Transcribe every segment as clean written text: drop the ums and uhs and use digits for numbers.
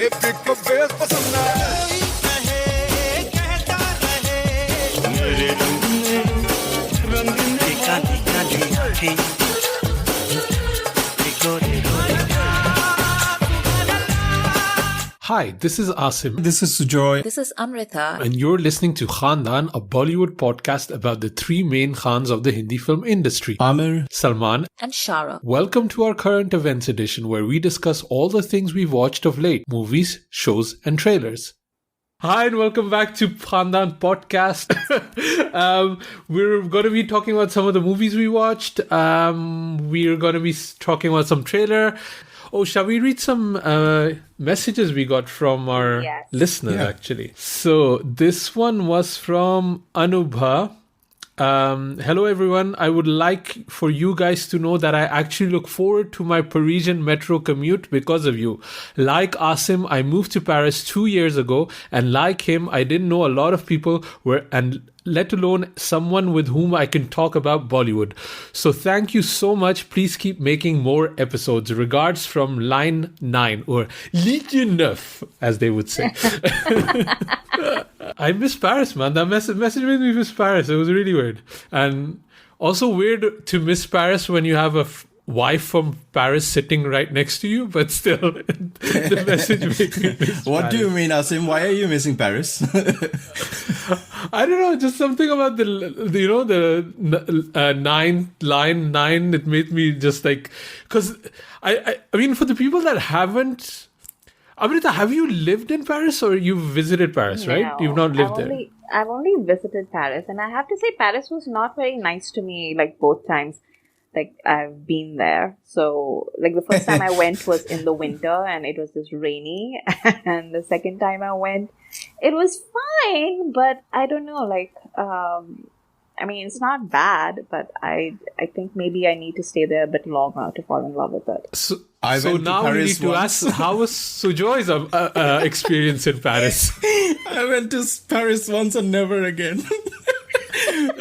Hi, this is Asim. This is Sujoy. This is Amrita. And you're listening to Khandaan, a Bollywood podcast about the three main Khans of the Hindi film industry. Amir, Salman, and Shara. Welcome to our current events edition where we discuss all the things we've watched of late, movies, shows, and trailers. Hi and welcome back to Khandaan Podcast. We're going to be talking about some of the movies we watched. We're going to be talking about some trailer. Oh, shall we read some messages we got from our listeners, actually? So this one was from Anubha. Hello, everyone. I would like for you guys to know that I actually look forward to my Parisian metro commute because of you. Like Asim, I moved to Paris 2 years ago, and like him, I didn't know a lot of people let alone someone with whom I can talk about Bollywood. So thank you so much. Please keep making more episodes. Regards from Line 9 or Ligne 9, as they would say. I miss Paris, man. That message made me miss Paris. It was really weird. And also weird to miss Paris when you have a wife from Paris sitting right next to you, but still, the message made me miss What Paris. do you mean, Asim? Why are you missing Paris? I don't know, just something about the line 9. It made me just like, because I mean, for the people that haven't, Amrita, have you lived in Paris or you've visited Paris, right? You've not lived there. I've only visited Paris, and I have to say Paris was not very nice to me, like both times. Like I've been there. So like the first time I went was in the winter and it was just rainy. And the second time I went, it was fine, but I don't know, like, I mean, it's not bad, but I think maybe I need to stay there a bit longer to fall in love with it. So now we need to ask, how was Sujoy's experience in Paris? I went to Paris once and never again.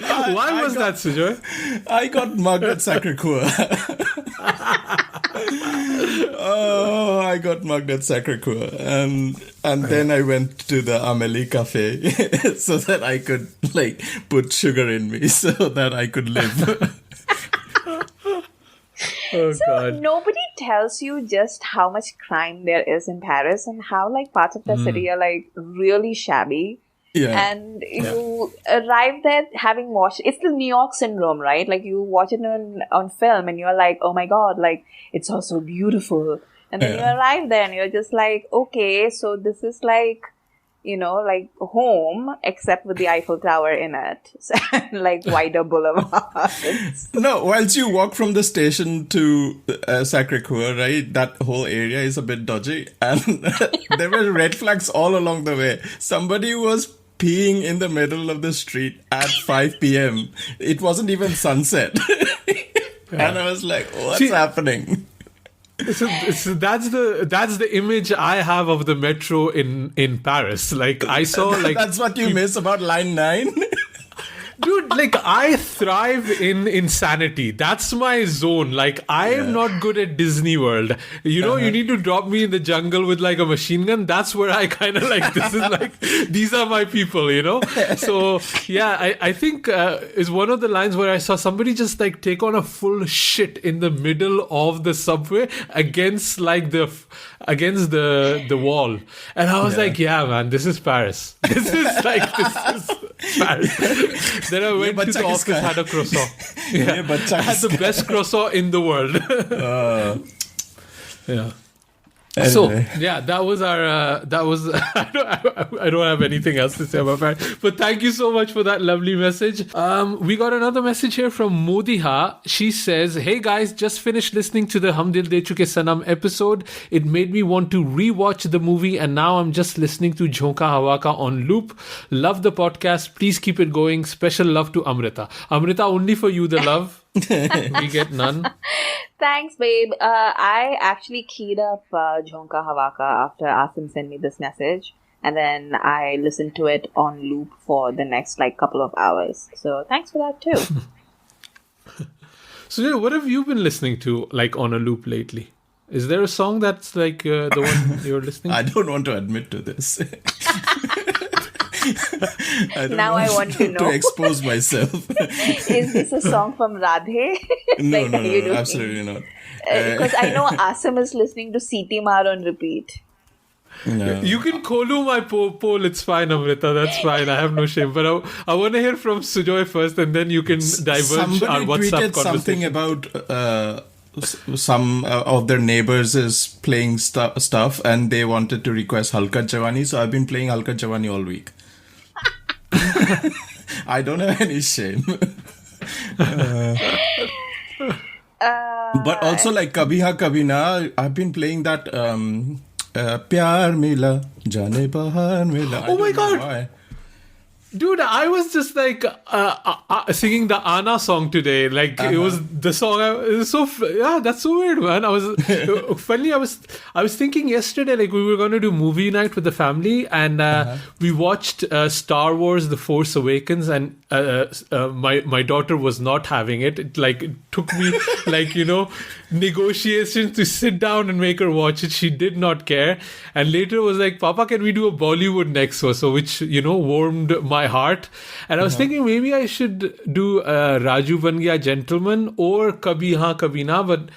Why was that, Sujoy? I got mugged at Sacré-Cœur. I got mugged at Sacré-Cœur. And then I went to the Amélie Cafe so that I could, like, put sugar in me so that I could live. God. Nobody tells you just how much crime there is in Paris and how, like, parts of the city are, like, really shabby. Yeah. And you arrive there having watched, it's the New York syndrome, right? Like you watch it on film and you're like, oh my God, like it's all so beautiful. And then you arrive there and you're just like, okay, so this is like, you know, like home, except with the Eiffel Tower in it. Like wider boulevards. No, once you walk from the station to Sacré-Cœur, right, that whole area is a bit dodgy. And there were red flags all along the way. Somebody was peeing in the middle of the street at 5 p.m. It wasn't even sunset. And I was like, what's happening? So that's the image I have of the metro in Paris. Like I saw, like that's what you miss about Line 9. Dude, like I thrive in insanity. That's my zone. Like I am not good at Disney World. You know, you need to drop me in the jungle with like a machine gun. That's where I kind of like, this is like, these are my people, you know? So yeah, I think is one of the lines where I saw somebody just like take on a full shit in the middle of the subway against the wall. And I was like, yeah, man, this is Paris. This is Paris. Then I went to the office, had a croissant. I had the best croissant in the world. Yeah. Anyway. So yeah, that was our. I don't have anything else to say about Paris. But thank you so much for that lovely message. We got another message here from Modiha. She says, "Hey guys, just finished listening to the Hum Dil De Chuke Sanam episode. It made me want to rewatch the movie, and now I'm just listening to Jhonka Hawa Ka on loop. Love the podcast. Please keep it going. Special love to Amrita. Amrita, only for you the love. We get none." Thanks, babe. I actually keyed up Jhonka Hawa Ka after Asim sent me this message. And then I listened to it on loop for the next couple of hours. So thanks for that too. So yeah, what have you been listening to on a loop lately? Is there a song that's like the one you're listening to? I don't want to admit to this. Now I want to know. To expose myself. Is this a song from Radhe? No, Like, no, are you no, doing- absolutely not. Because I know Asim is listening to CT Mar on repeat. No. You can kolu my poll. It's fine, Amrita. That's fine. I have no shame. But I want to hear from Sujoy first, and then you can diverge our Somebody WhatsApp tweeted something conversation. about some of their neighbors is playing stuff, and they wanted to request Halka Jawani. So I've been playing Halka Jawani all week. I don't have any shame. But also like Kabhi Ha Kabhi Na, I've been playing that Pyar Mila, Jane Bahar Mila. Oh my God. Why. Dude, I was just like singing the Anna song today. Like it was the song. It was so that's so weird, man. I was funny. I was thinking yesterday, like we were going to do movie night with the family, and we watched Star Wars: The Force Awakens, and my daughter was not having it. It took me like negotiations to sit down and make her watch it. She did not care, and later was like, "Papa, can we do a Bollywood next?" So which warmed my heart, and I was thinking maybe I should do Raju Ban Gaya Gentleman or Kabhi Ha Kabhi Na, but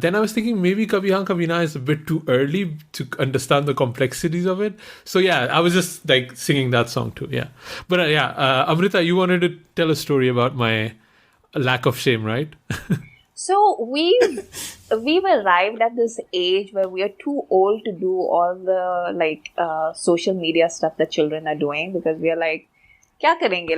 then I was thinking maybe Kabhi Ha Kabhi Na is a bit too early to understand the complexities of it. So yeah, I was just like singing that song too. Yeah, but Amrita, you wanted to tell a story about my lack of shame, right? So we've arrived at this age where we are too old to do all the social media stuff that children are doing, because we are like, kya karenge?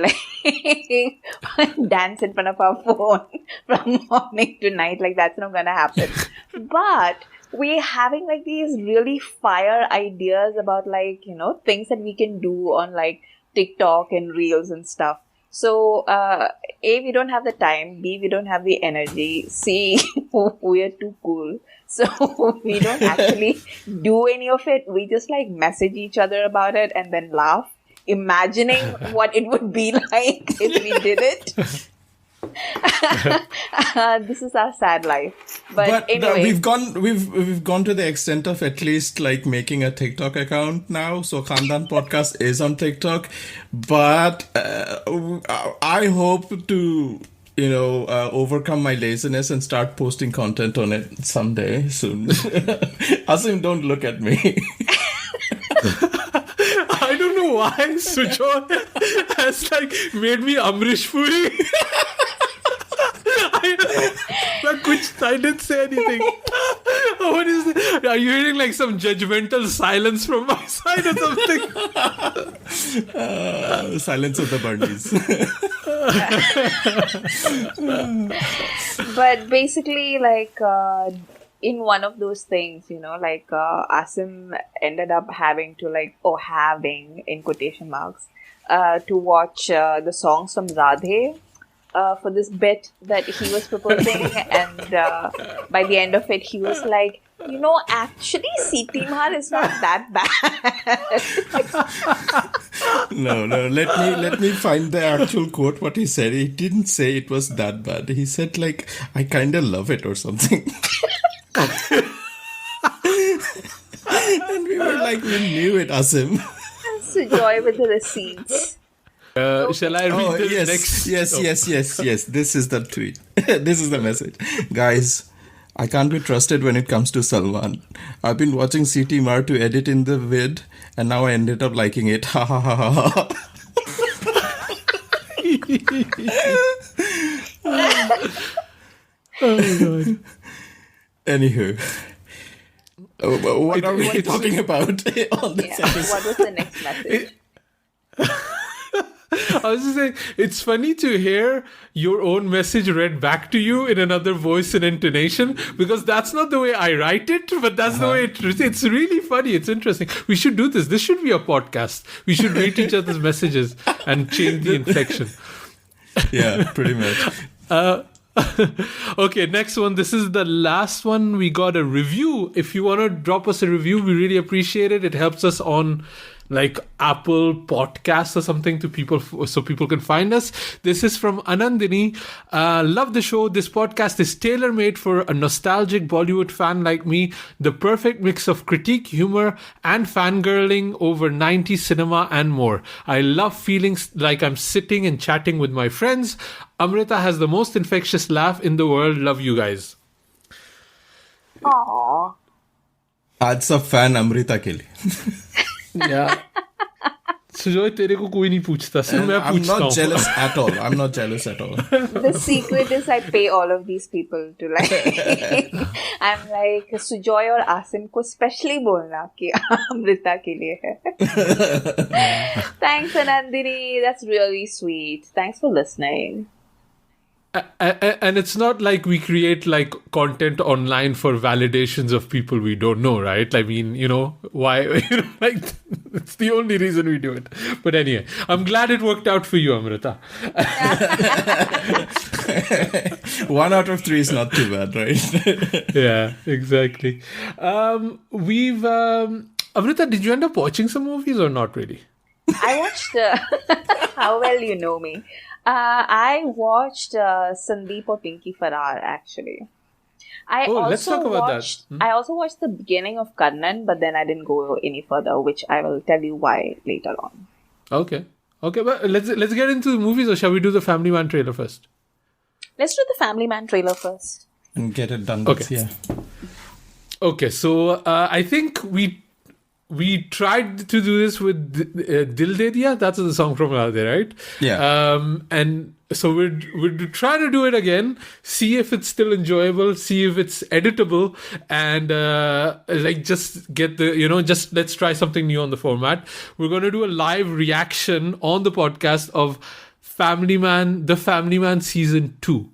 Like dance in front of our phone from morning to night. Like that's not gonna happen. But we're having like these really fire ideas about things that we can do on like TikTok and Reels and stuff. So, A, we don't have the time. B, we don't have the energy. C, we are too cool. So, we don't actually do any of it. We just like message each other about it and then laugh, imagining what it would be like if we did it. This is our sad life. But anyway, we've gone to the extent of at least like making a TikTok account now. So Khandaan Podcast is on TikTok, but I hope to overcome my laziness and start posting content on it someday soon. Asim, don't look at me. I don't know why Sujoy has like made me Amrish Puri. I didn't say anything. What is it? Are you hearing like some judgmental silence from my side or something? Silence of the bunnies. But basically, in one of those things, Asim ended up having in quotation marks, to watch the songs from Radhe. For this bit that he was proposing, and by the end of it, he was like, actually, Sitimar is not that bad. No, let me find the actual quote. What he said, he didn't say it was that bad. He said like, I kind of love it or something. And we were like, we knew it, Asim. Sujoy with the receipts. Shall I read this next? Yes. This is the tweet. This is the message. Guys, I can't be trusted when it comes to Salman. I've been watching CT Mar to edit in the vid, and now I ended up liking it. Ha ha ha ha ha. Oh my God. Anywho. What are we talking about on this episode? What was the next message? I was just saying, it's funny to hear your own message read back to you in another voice and intonation, because that's not the way I write it, but that's the way it's really funny. It's interesting. We should do this. This should be a podcast. We should read each other's messages and change the inflection. Yeah, pretty much. Okay, next one. This is the last one. We got a review. If you want to drop us a review, we really appreciate it. It helps us on like Apple Podcasts or something to people, so people can find us. This is from Anandini. Love the show. This podcast is tailor-made for a nostalgic Bollywood fan like me. The perfect mix of critique, humor, and fangirling over 90s cinema and more. I love feeling like I'm sitting and chatting with my friends. Amrita has the most infectious laugh in the world. Love you guys. Aww. आज सब fan Amrita के लिए. Yeah. Sujoy तेरे को कोई नहीं पूछता, सिर्फ मैं पूछता हूँ. I'm not jealous at all. I'm not jealous at all. The secret is I pay all of these people to like. I'm like Sujoy और Asim को specially बोलना कि अमृता के लिए है. Thanks Anandini, that's really sweet. Thanks for listening. And it's not like we create like content online for validations of people we don't know, right? I mean, why? Like it's the only reason we do it. But anyway, I'm glad it worked out for you, Amrita. 1 out of 3 is not too bad, right? Yeah, exactly. Amrita, did you end up watching some movies or not really? I watched. How well you know me. I watched Sandeep or Pinky Faraar actually. Let's talk about that. I also watched the beginning of Karnan, but then I didn't go any further, which I will tell you why later on. Okay, but let's get into the movies, or shall we do the Family Man trailer first? Let's do the Family Man trailer first and get it done. Okay. Yeah. Okay, so I think we tried to do this with Dil De Diya. That's the song from Radhe, right? Yeah. And so we're trying to do it again, see if it's still enjoyable, see if it's editable, and just get the, let's try something new on the format. We're going to do a live reaction on the podcast of The Family Man Season 2,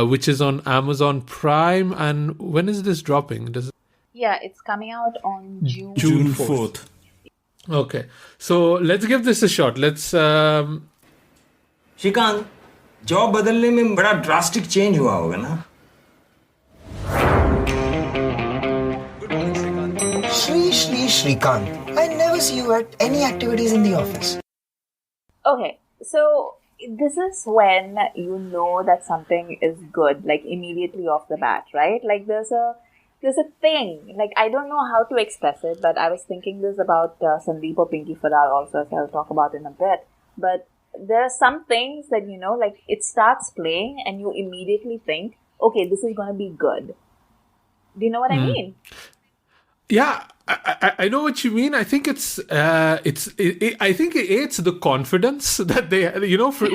which is on Amazon Prime. And when is this dropping? Yeah, it's coming out on June 4th. Okay, so let's give this a shot. Let's. Shrikant, job बदलने में बड़ा drastic change हुआ होगा ना? Shrikant. I never see you at any activities in the office. Okay, so this is when you know that something is good, like immediately off the bat, right? Like there's a thing, like I don't know how to express it, but I was thinking this about Sandeep or Pinky Faraar also, as I'll talk about in a bit. But there are some things that, like it starts playing and you immediately think, okay, this is going to be good. Do you know what I mean? Yeah, I know what you mean. I think I think it's the confidence that they,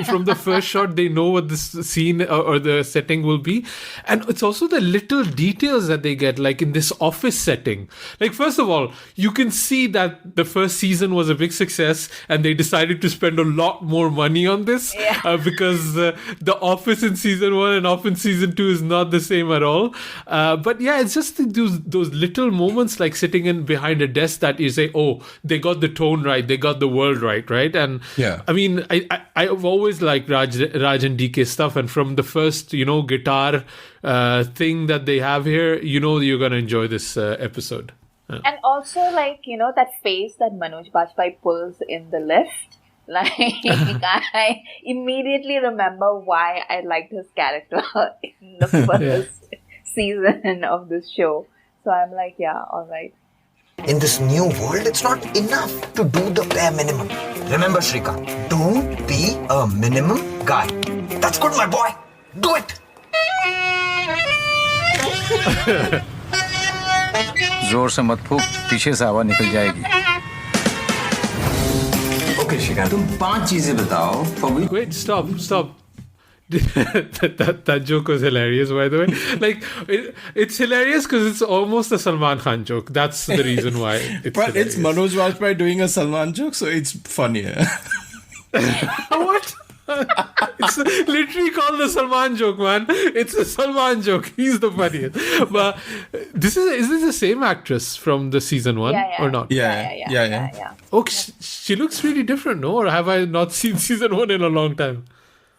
from the first shot, they know what this scene or the setting will be. And it's also the little details that they get, like in this office setting. Like, first of all, you can see that the first season was a big success and they decided to spend a lot more money on this because the office in season 1 and office in season 2 is not the same at all. But yeah, it's just those little moments like sitting in behind a desk that you say, oh, they got the tone right, they got the world right? And yeah, I mean, I've always liked Raj and DK stuff, and from the first, guitar thing that they have here, you're gonna enjoy this episode. And also, like, that face that Manoj Bajpayee pulls in the lift, like, I immediately remember why I liked his character in the first season of this show. So I'm like, yeah, all right. In this new world, it's not enough to do the bare minimum. Remember, Shrikant, don't be a minimum guy. That's good, my boy. Do it. जोर से मत फूक, पीछे से हवा निकल जाएगी. Okay, Shrikant, तुम 5 चीजें बताओ. Wait, stop. that joke was hilarious, by the way. Like, it's hilarious because it's almost a Salman Khan joke. That's the reason why it's But hilarious. it's Manoj Bajpayee doing a Salman joke, so it's funnier. What? It's literally called the Salman joke, man. It's a Salman joke. He's the funniest. But is this the same actress from the season 1 or not? Yeah. Oh, she looks really different, no? Or have I not seen season 1 in a long time?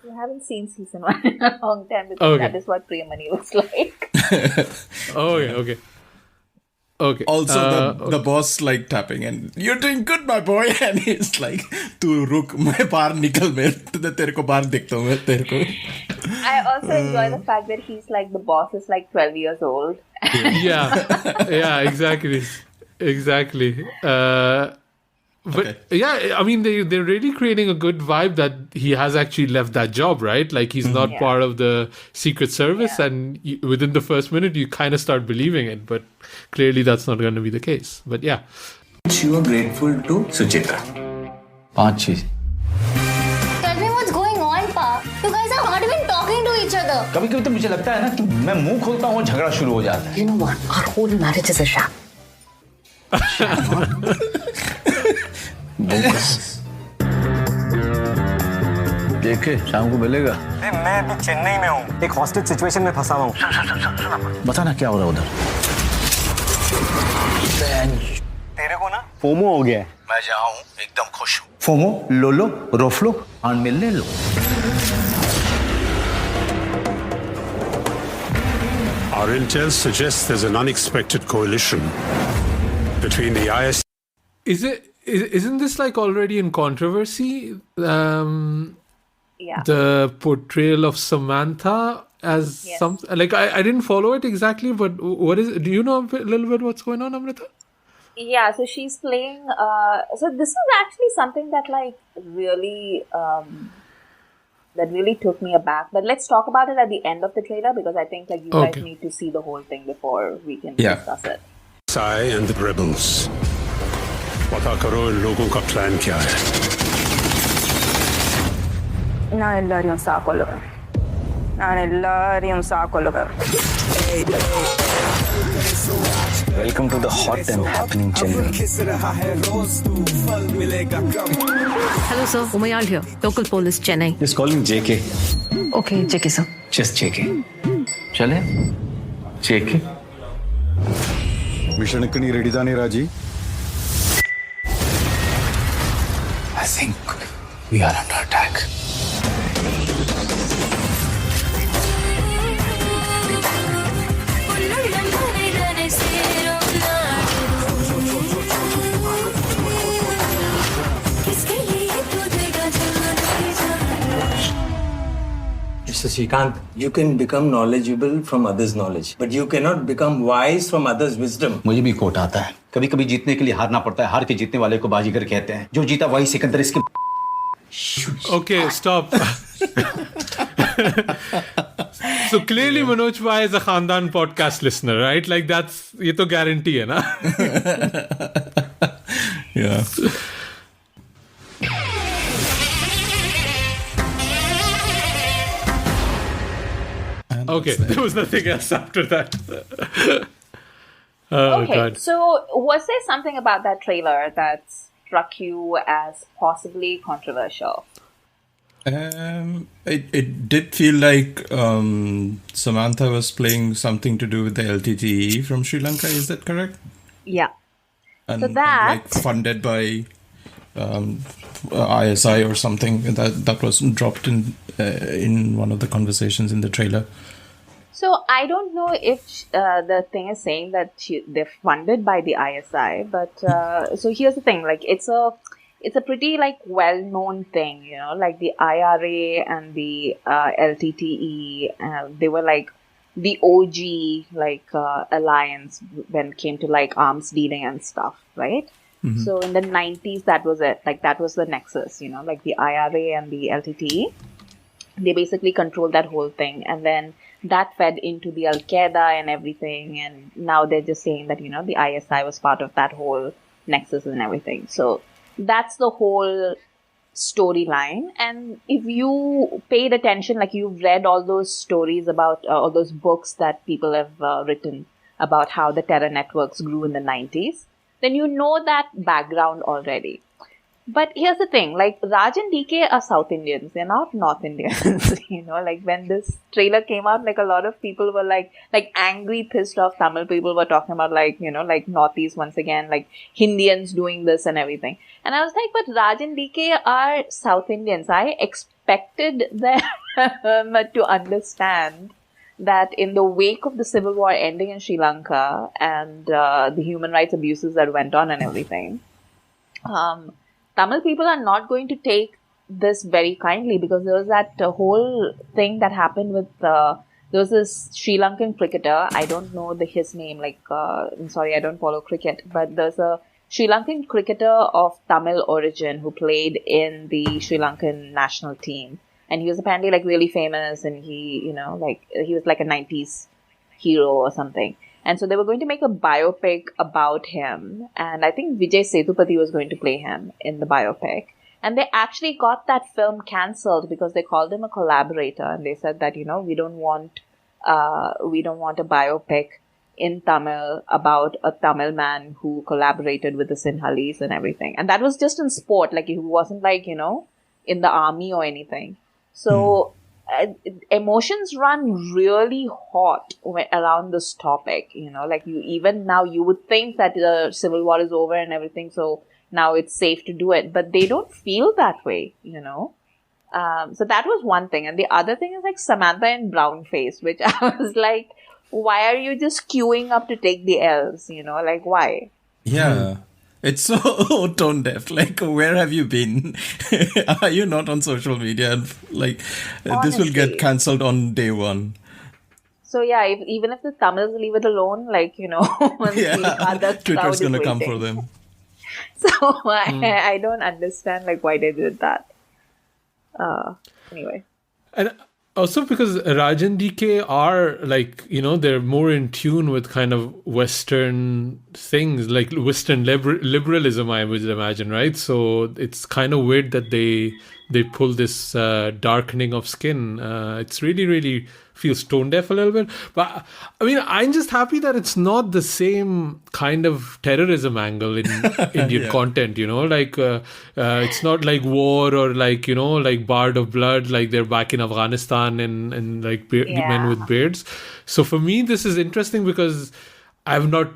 You haven't seen season 1 in a long time because that is what Priyamani looks like. Okay. Also, the boss like tapping and you're doing good, my boy. And he's like, "Tu ruk, main baar nikal, main tere ko baar dikhta hu, main tere ko." I also enjoy the fact that he's like the boss is like 12 years old. Yeah, exactly. But yeah, I mean, they're really creating a good vibe that he has actually left that job, right? Like he's not part of the Secret Service, and within the first minute, you kind of start believing it. But clearly, that's not going to be the case. But yeah, You are grateful to Suchitra. 5 चीज Tell me what's going on, Pa. You guys are not even talking to each other. कभी कभी तो मुझे लगता है ना कि मैं मुंह खोलता हूँ झगड़ा शुरू हो जाता है. You know what? Our whole marriage is a sham. देखे शाम को मिलेगा. मैं अभी चेन्नई में हूँ, एक हॉस्टेज सिचुएशन में फंसा हुआ हूँ. बता ना क्या हो रहा है उधर. तेरे को ना फोमो हो गया है. मैं जहाँ हूँ एकदम खुश हूँ. फोमो लोलो रोफलो और मिलने लो. Our intel suggests there's an unexpected coalition between the IS. Isn't this like already in controversy? Yeah. The portrayal of Samantha as something like I didn't follow it exactly, but what is? Do you know a little bit what's going on, Amrita? Yeah, so she's playing. So this is actually something that like really took me aback. But let's talk about it at the end of the trailer because I think like you guys need to see the whole thing before we can discuss it. I and the rebels. पता करो इन लोगों का plan क्या है. Welcome to the hot and happening Chennai. Hello, sir. Umayal here. Local police, Chennai. Just call him JK. Okay, JK, sir. Just JK. चले. JK. Mission इतनी ready था नहीं राजी. I think we are under attack. Mr. Srikanth, you can become knowledgeable from others' knowledge, but you cannot become wise from others' wisdom. मुझे भी coat आता है. कभी-कभी जीतने के लिए हारना पड़ता है. हार के जीतने वाले को बाजीगर कहते हैं. जो जीता वही सिकंदर. इसके Okay, stop. So clearly Manoj Bhai is a Khandaan podcast listener, right? Like that's ये तो guarantee है ना? Yeah. Okay, there was nothing else after that. Okay, God. so was there something about that trailer that struck you as possibly controversial? It did feel like Samantha was playing something to do with the LTTE from Sri Lanka. Is that correct? Yeah. And, So that- like funded by ISI or something that was dropped in one of the conversations in the trailer. So I don't know if the thing is saying that they're funded by the ISI, but so here's the thing: like it's a pretty like well-known thing, you know, like the IRA and the LTTE. They were like the OG like alliance when it came to like arms dealing and stuff, right? Mm-hmm. So in the 90s, that was it. Like that was the nexus, you know, like the IRA and the LTTE. They basically controlled that whole thing, and then that fed into the Al-Qaeda and everything, and now they're just saying that, you know, the ISI was part of that whole nexus and everything. So that's the whole storyline. And if you paid attention, like you've read all those stories about, all those books that people have written about how the terror networks grew in the 90s, then you know that background already. But here's the thing, like Raj and DK are South Indians, they're not North Indians, you know, like when this trailer came out, like a lot of people were like angry, pissed off Tamil people were talking about like, you know, like Northeast once again, like Hindians doing this and everything. And I was like, but Raj and DK are South Indians. I expected them to understand that in the wake of the civil war ending in Sri Lanka and the human rights abuses that went on and everything, Tamil people are not going to take this very kindly, because there was that whole thing that happened with there was this Sri Lankan cricketer. I don't know his name. I'm sorry, I don't follow cricket, but there's a Sri Lankan cricketer of Tamil origin who played in the Sri Lankan national team, and he was apparently really famous, and he was like a 90s hero or something. And so they were going to make a biopic about him, and I think Vijay Sethupathi was going to play him in the biopic. And they actually got that film cancelled because they called him a collaborator, and they said that, we don't want a biopic in Tamil about a Tamil man who collaborated with the Sinhalese and everything. And that was just in sport, it wasn't in the army or anything. So emotions run really hot around this topic, even now you would think that the civil war is over and everything, so now it's safe to do it, but they don't feel that way, so that was one thing. And the other thing is Samantha in brownface, which I was like, why are you just queuing up to take the L's, why? Yeah. It's so tone deaf. Where have you been? Are you not on social media? This will get cancelled on day one. So yeah, even if the Tamils leave it alone, the other Twitter's going to come for them. So I don't understand why they did that. Anyway. And also because Rajan DK are they're more in tune with kind of Western things, like Western liberalism, I would imagine, right? So it's kind of weird that they pull this darkening of skin. It's really, really feels tone deaf a little bit. But I mean, I'm just happy that it's not the same kind of terrorism angle in Indian content, it's not like war or Bard of Blood, like they're back in Afghanistan and men with beards. So for me, this is interesting because I've not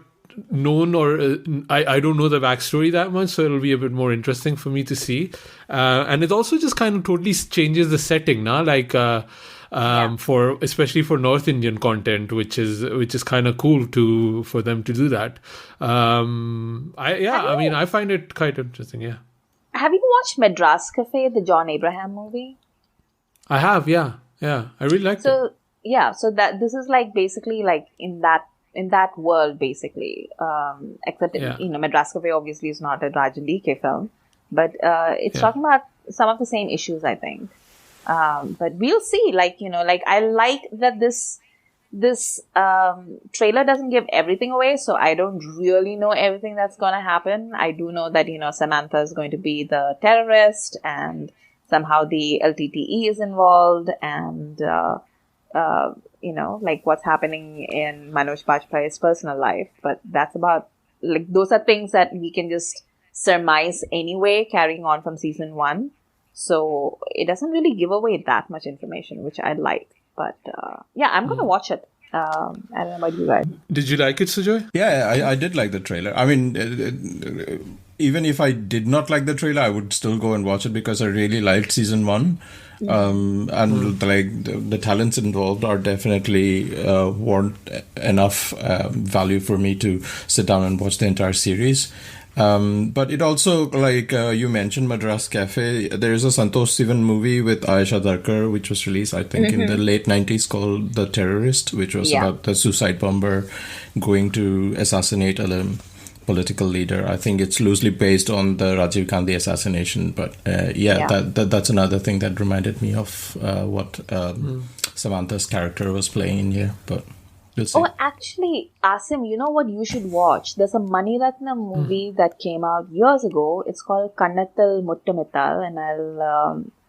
known or I don't know the backstory that much, so it'll be a bit more interesting for me to see. And it also just kind of totally changes the setting now, for especially for North Indian content, which is kind of cool for them to do that. I find it quite interesting. Yeah. Have you watched Madras Cafe, the John Abraham movie? I have. Yeah. I really liked it. Yeah. So that this is basically in that world, basically. Except Madras Cafe obviously is not a Rajan DK film, but it's talking about some of the same issues, I think. But we'll see. I like that this trailer doesn't give everything away, so I don't really know everything that's going to happen. I do know that Samantha is going to be the terrorist, and somehow the LTTE is involved, and what's happening in Manoj Bajpayee's personal life. But that's about those are things that we can just surmise anyway, carrying on from season 1. So it doesn't really give away that much information, which I like. But I'm going to watch it. I don't know about you guys. Did you like it, Sujoy? Yeah, I did like the trailer. I mean, even if I did not like the trailer, I would still go and watch it because I really liked season 1. The talents involved are definitely warrant enough value for me to sit down and watch the entire series. But it also, you mentioned Madras Cafe, there is a Santosh Sivan movie with Ayesha Darkar, which was released, I think, in the late 90s called The Terrorist, which was about the suicide bomber going to assassinate a political leader. I think it's loosely based on the Rajiv Gandhi assassination, but that's another thing that reminded me of what Samantha's character was playing in here, but... Oh, actually, Asim, you know what you should watch? There's a Mani Ratnam movie that came out years ago. It's called Kannathil Muttamittal, and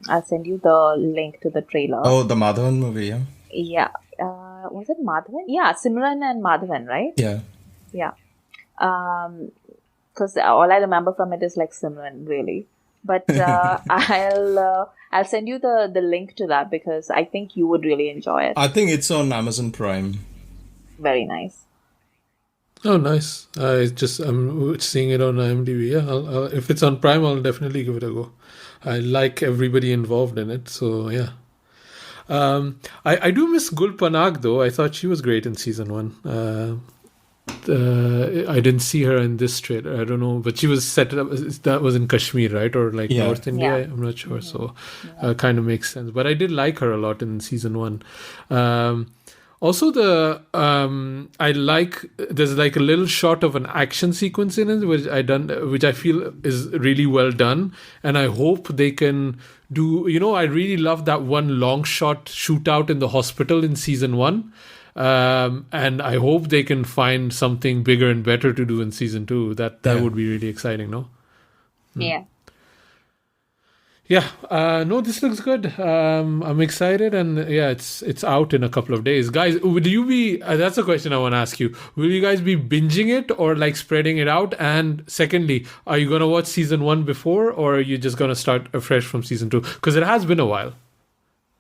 I'll send you the link to the trailer. Oh, the Madhavan movie, yeah? Yeah. Was it Madhavan? Yeah, Simran and Madhavan, right? Yeah. Yeah. Because all I remember from it is Simran, really. But I'll send you the link to that because I think you would really enjoy it. I think it's on Amazon Prime. Very nice. Oh, nice. I'm seeing it on IMDb. Yeah, if it's on Prime, I'll definitely give it a go. I like everybody involved in it, so yeah. I do miss Gul Panag though. I thought she was great in season 1. I didn't see her in this trailer. I don't know, but she was set up. That was in Kashmir, right, or like North India? Yeah. I'm not sure. So, kind of makes sense. But I did like her a lot in season 1. Also, I like there's like a little shot of an action sequence in it, which I feel is really well done, and I hope they can do. I really love that one long shot shootout in the hospital in season 1. And I hope they can find something bigger and better to do in season 2. That would be really exciting, no? Yeah. Yeah, no, this looks good. I'm excited, and yeah, it's out in a couple of days, guys. Will you be? That's a question I want to ask you. Will you guys be binging it or like spreading it out? And secondly, are you gonna watch season 1 before, or are you just gonna start afresh from season 2? Because it has been a while.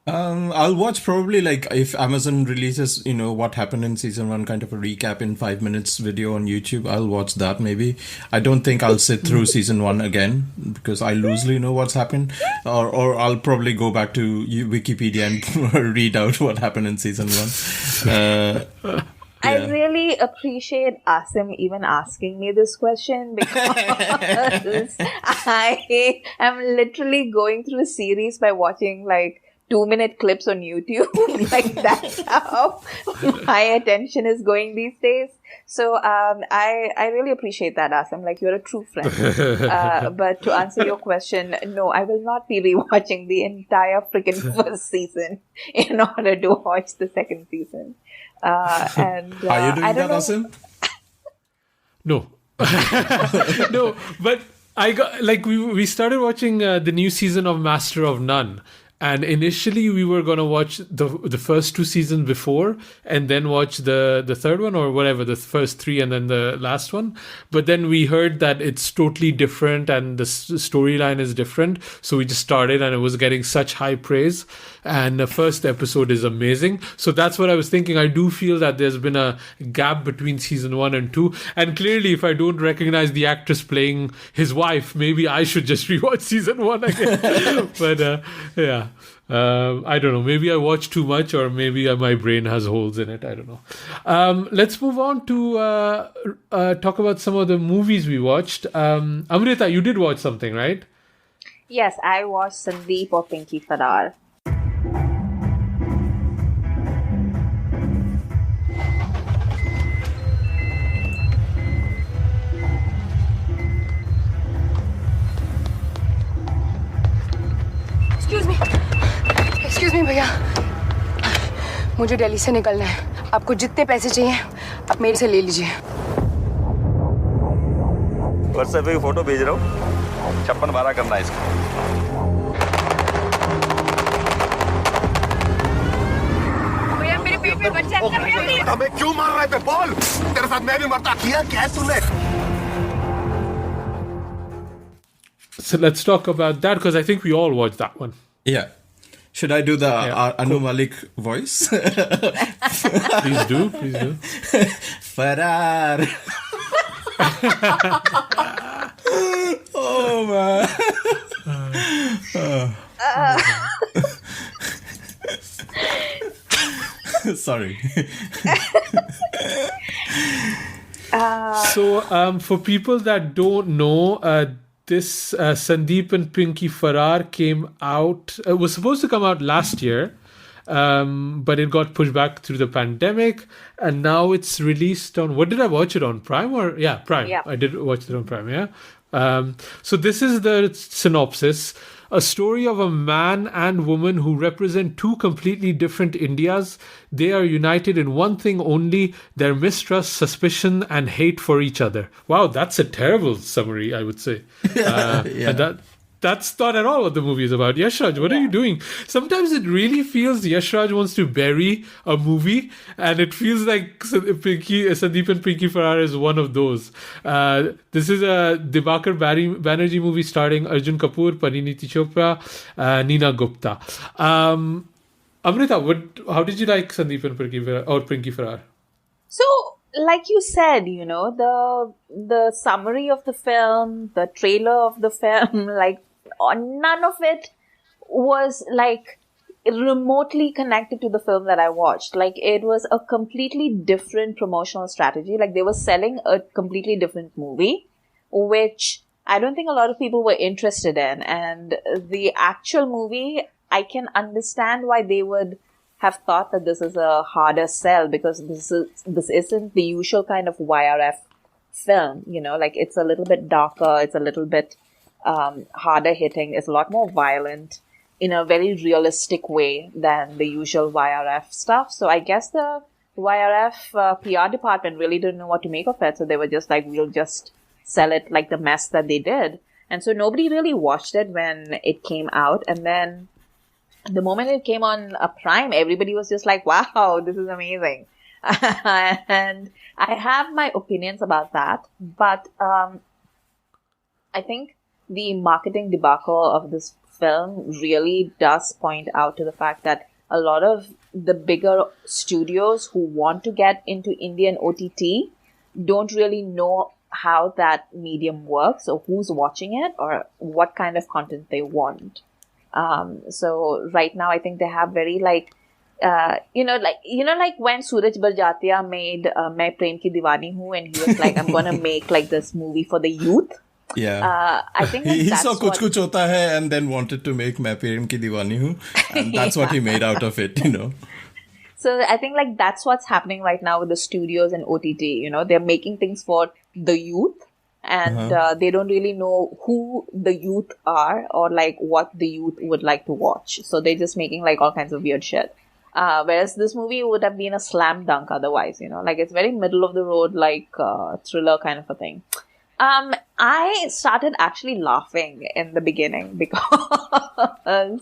I'll watch probably like if Amazon releases, what happened in season 1, kind of a recap in 5 minutes video on YouTube. I'll watch that maybe. I don't think I'll sit through season 1 again because I loosely know what's happened. Or I'll probably go back to Wikipedia and read out what happened in season 1. I really appreciate Asim even asking me this question because I am literally going through a series by watching like 2-minute clips on YouTube. Like that's how my attention is going these days. So I really appreciate that, Asim. Like you're a true friend. But to answer your question, no, I will not be rewatching the entire freaking first season in order to watch the second season. Are you doing that, Asim? No. No, but I got like we started watching the new season of Master of None. And initially, we were going to watch the first 2 seasons before and then watch the third one or whatever, the first 3 and then the last one. But then we heard that it's totally different and the storyline is different. So we just started and it was getting such high praise. And the first episode is amazing. So that's what I was thinking. I do feel that there's been a gap between season 1 and 2. And clearly, if I don't recognize the actress playing his wife, maybe I should just rewatch season 1 again. But yeah. I don't know. Maybe I watch too much or maybe my brain has holes in it. I don't know. Let's move on to talk about some of the movies we watched. Amrita, you did watch something, right? Yes, I watched Sandeep or Pinky Faraar. Excuse me भैया, मुझे दिल्ली से निकलना है. आपको जितने पैसे चाहिए आप मेरे से ले लीजिए. व्हाट्सएप पे फोटो भेज रहा हूँ. 56/12 करना है इसको. भैया मेरे पेट में बच्चा है. हमें क्यों मार रहे थे? बोल. तेरे साथ मैं भी मरता. किया क्या तूने? So let's talk about that because I think we all watched that one. Yeah. Should I do the Anu Malik voice? Please do. Faraar. Oh man. Sorry. So for people that don't know, this Sandeep and Pinky Faraar came out, was supposed to come out last year, but it got pushed back through the pandemic, and now it's released on, what did I watch it on? Prime or? Yeah, Prime. Yeah. I did watch it on Prime, yeah. So this is the synopsis. A story of a man and woman who represent 2 completely different Indias. They are united in one thing only, their mistrust, suspicion, and hate for each other. Wow, that's a terrible summary, I would say. Yeah. And that's not at all what the movie is about. Yashraj, what are you doing? Sometimes it really feels Yashraj wants to bury a movie, and it feels like Sandeep and Pinky Faraar is one of those. This is a Dibakar Banerjee movie starring Arjun Kapoor, Parineeti Chopra, Neena Gupta. Amrita, how did you like Sandeep and Pinky Faraar? So like you said, the summary of the film, the trailer of the film, like none of it was like remotely connected to the film that I watched. Like it was a completely different promotional strategy. Like they were selling a completely different movie, which I don't think a lot of people were interested in. And the actual movie, I can understand why they would have thought that this is a harder sell, because this isn't the usual kind of YRF film, like it's a little bit darker, it's a little bit harder hitting, it's a lot more violent in a very realistic way than the usual YRF stuff. So I guess the YRF PR department really didn't know what to make of it, so they were just like, we'll just sell it like the mess that they did. And so nobody really watched it when it came out, and then the moment it came on Prime, everybody was just like, wow, this is amazing. And I have my opinions about that. But I think the marketing debacle of this film really does point out to the fact that a lot of the bigger studios who want to get into Indian OTT don't really know how that medium works, or who's watching it, or what kind of content they want. So right now I think they have very like when Suraj Barjatia made Main Prem Ki Diwani Hu, and he was like, I'm gonna make like this movie for the youth. Yeah. I think he saw Kuch Kuch Hota Hai and then wanted to make Main Prem Ki Diwani Hu, and that's what he made out of it, So I think like that's what's happening right now with the studios and OTT. They're making things for the youth, and they don't really know who the youth are or like what the youth would like to watch. So they're just making like all kinds of weird shit. Whereas this movie would have been a slam dunk otherwise, like it's very middle of the road, like thriller kind of a thing. I started actually laughing in the beginning because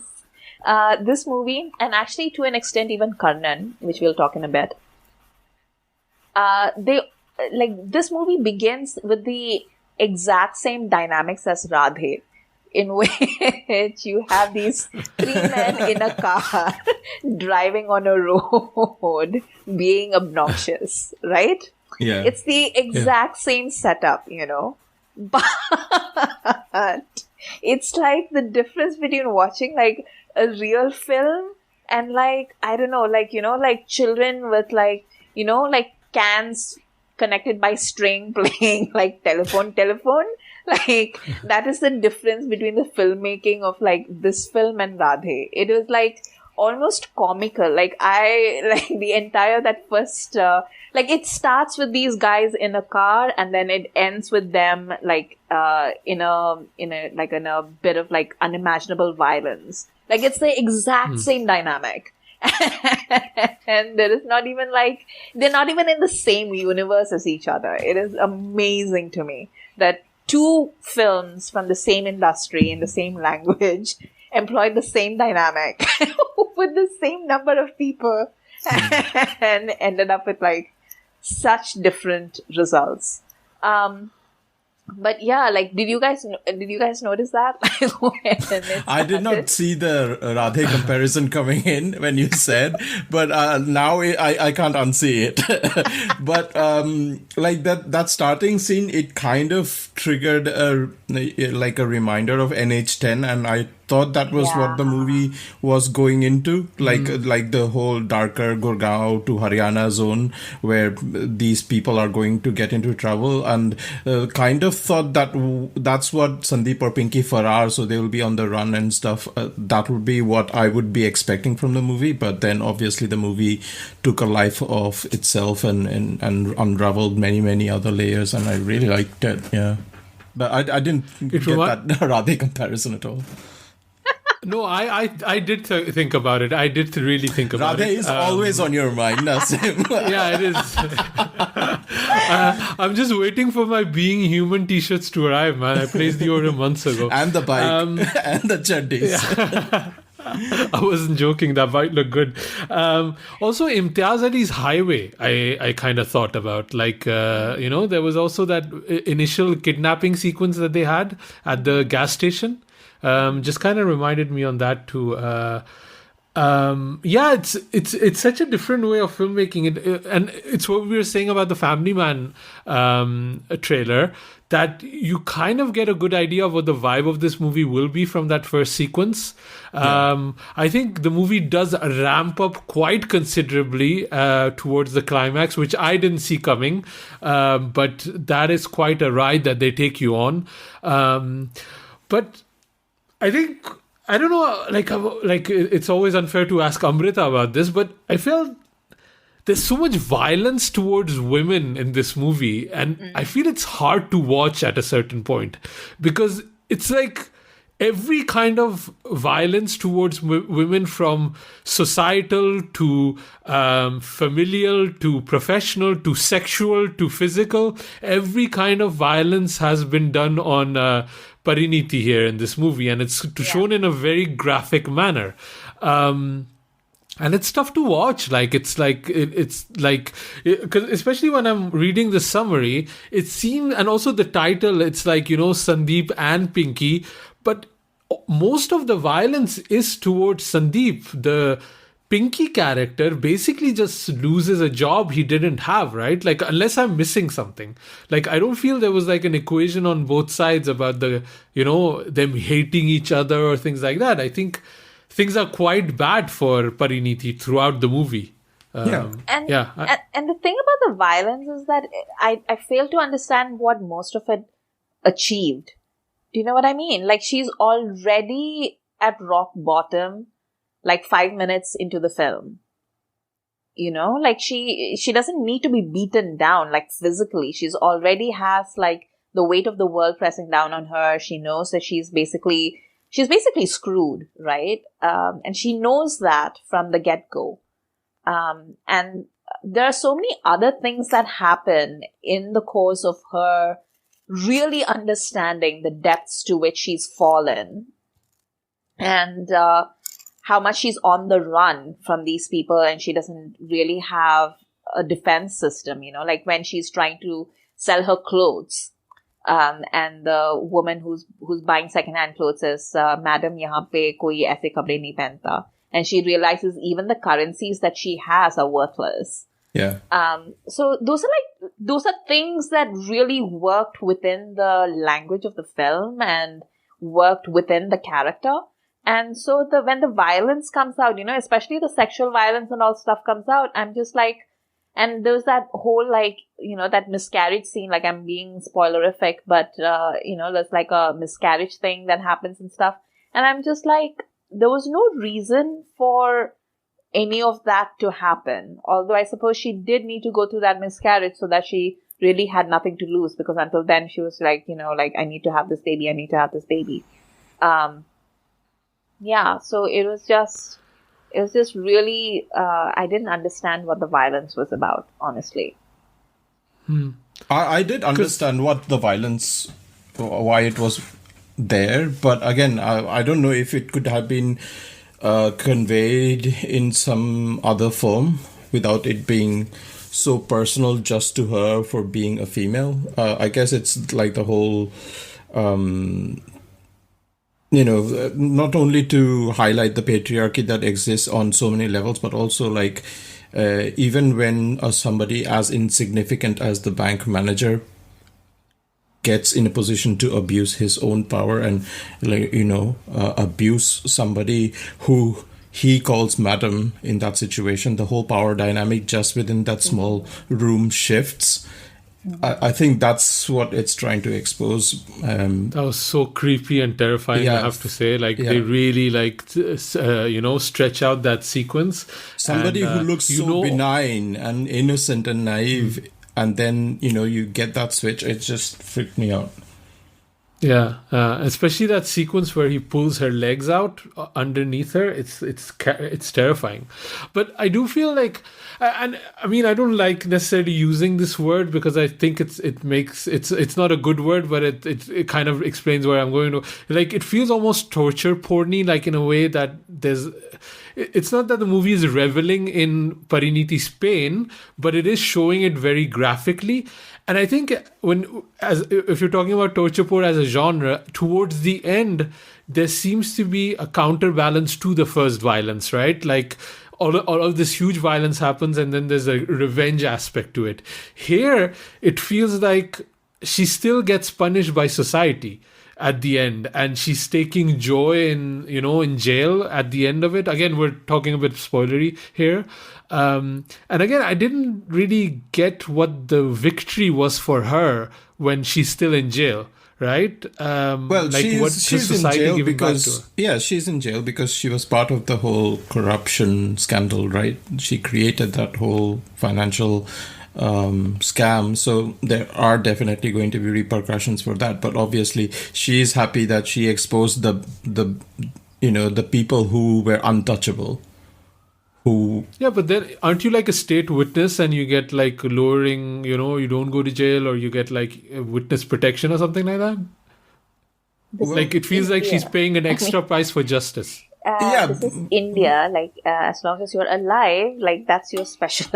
this movie, and actually to an extent even Karnan, which we'll talk in a bit, this movie begins with the exact same dynamics as Radhe, in which you have these three men in a car driving on a road being obnoxious, right? Yeah. It's the exact same setup, but it's like the difference between watching like a real film and like, I don't know, like, like children with like, like cans connected by string playing like telephone. Like that is the difference between the filmmaking of like this film and Radhe. It was like almost comical. Like the entire that first it starts with these guys in a car, and then it ends with them like in a bit of like unimaginable violence. Like it's the exact same dynamic. And there is not even like, they're not even in the same universe as each other. It is amazing to me that two films from the same industry in the same language employed the same dynamic with the same number of people and ended up with like such different results. But yeah, like, did you guys notice that? I did not see the Radhe comparison coming in when you said, but now I can't unsee it. But like that starting scene, it kind of triggered a reminder of NH10, and I thought that was what the movie was going into, like the whole darker Gurgaon to Haryana zone where these people are going to get into trouble, and kind of thought that that's what Sandeep or Pinky Faraar, so they will be on the run and stuff. That would be what I would be expecting from the movie, but then obviously the movie took a life of itself and unraveled many other layers, and I really liked it. Yeah, but I didn't get that Radhe comparison at all. No, I did think about it. I did really think about it. Radhe is always on your mind, Asim. Yeah, it is. I'm just waiting for my Being Human t-shirts to arrive, man. I placed the order months ago. And the bike. And the chaddis. Yeah. I wasn't joking. That might look good. Also, Imtiaz Ali's Highway, I kind of thought about. Like, there was also that initial kidnapping sequence that they had at the gas station. Just kind of reminded me on that too. Yeah, it's such a different way of filmmaking. And it's what we were saying about the Family Man trailer, that you kind of get a good idea of what the vibe of this movie will be from that first sequence. I think the movie does ramp up quite considerably towards the climax, which I didn't see coming, but that is quite a ride that they take you on. But I think, I don't know, like it's always unfair to ask Amrita about this, but I feel there's so much violence towards women in this movie, and I feel it's hard to watch at a certain point, because it's like every kind of violence towards women, from societal to familial to professional to sexual to physical, every kind of violence has been done on Parineeti here in this movie, and it's shown in a very graphic manner. And it's tough to watch. Because especially when I'm reading the summary, it seems, and also the title, it's like, Sandeep and Pinky, but most of the violence is towards Sandeep. The Pinky character basically just loses a job he didn't have, right? Like, unless I'm missing something. Like, I don't feel there was like an equation on both sides about them hating each other or things like that. I think things are quite bad for Parineeti throughout the movie. And the thing about the violence is that I fail to understand what most of it achieved. Do you know what I mean? Like, she's already at rock bottom, like 5 minutes into the film. Like she doesn't need to be beaten down, like physically. She's already has like the weight of the world pressing down on her. She knows that she's basically screwed, right? And she knows that from the get-go. And there are so many other things that happen in the course of her really understanding the depths to which she's fallen, and how much she's on the run from these people, and she doesn't really have a defense system, like when she's trying to sell her clothes. And the woman who's buying secondhand clothes says, "Madam, yahan pe koi aise kapde nahi pehnta," and she realizes even the currencies that she has are worthless. Yeah. So those are things that really worked within the language of the film and worked within the character. And so when the violence comes out, especially the sexual violence and all stuff comes out, I'm just like. And there's that whole, that miscarriage scene, like I'm being spoilerific, but, there's like a miscarriage thing that happens and stuff. And I'm just like, there was no reason for any of that to happen. Although I suppose she did need to go through that miscarriage so that she really had nothing to lose, because until then she was like, I need to have this baby. So it was just really, I didn't understand what the violence was about, honestly. I did understand what the violence, why it was there, but again, I don't know if it could have been conveyed in some other form without it being so personal just to her for being a female. I guess it's like the whole... not only to highlight the patriarchy that exists on so many levels, but also like even when somebody as insignificant as the bank manager gets in a position to abuse his own power and abuse somebody who he calls madam in that situation, the whole power dynamic just within that small room shifts. I think that's what it's trying to expose. That was so creepy and terrifying, I have to say. They really stretch out that sequence. Somebody who looks so benign and innocent and naive, and then, you get that switch. It just freaked me out. Yeah, especially that sequence where he pulls her legs out underneath her. It's terrifying. But I do feel like, and I mean, I don't like necessarily using this word because I think it's not a good word, but it kind of explains where I'm going to. Like, it feels almost torture porny, like in a way that it's not that the movie is reveling in Parineeti's pain, but it is showing it very graphically. And I think if you're talking about Tochapur as a genre, towards the end, there seems to be a counterbalance to the first violence, right? Like all of this huge violence happens and then there's a revenge aspect to it. Here, it feels like she still gets punished by society at the end, and she's taking joy in jail at the end of it. Again, we're talking a bit spoilery here. And again, I didn't really get what the victory was for her when she's still in jail, right? Well, she's in jail because she's in jail because she was part of the whole corruption scandal, right? She created that whole financial scam, so there are definitely going to be repercussions for that. But obviously, she is happy that she exposed the people who were untouchable. But then aren't you like a state witness and you get like lowering, you don't go to jail, or you get like witness protection or something like that? Like it feels like she's paying an extra price for justice. This is India. Like as long as you're alive, like that's your special.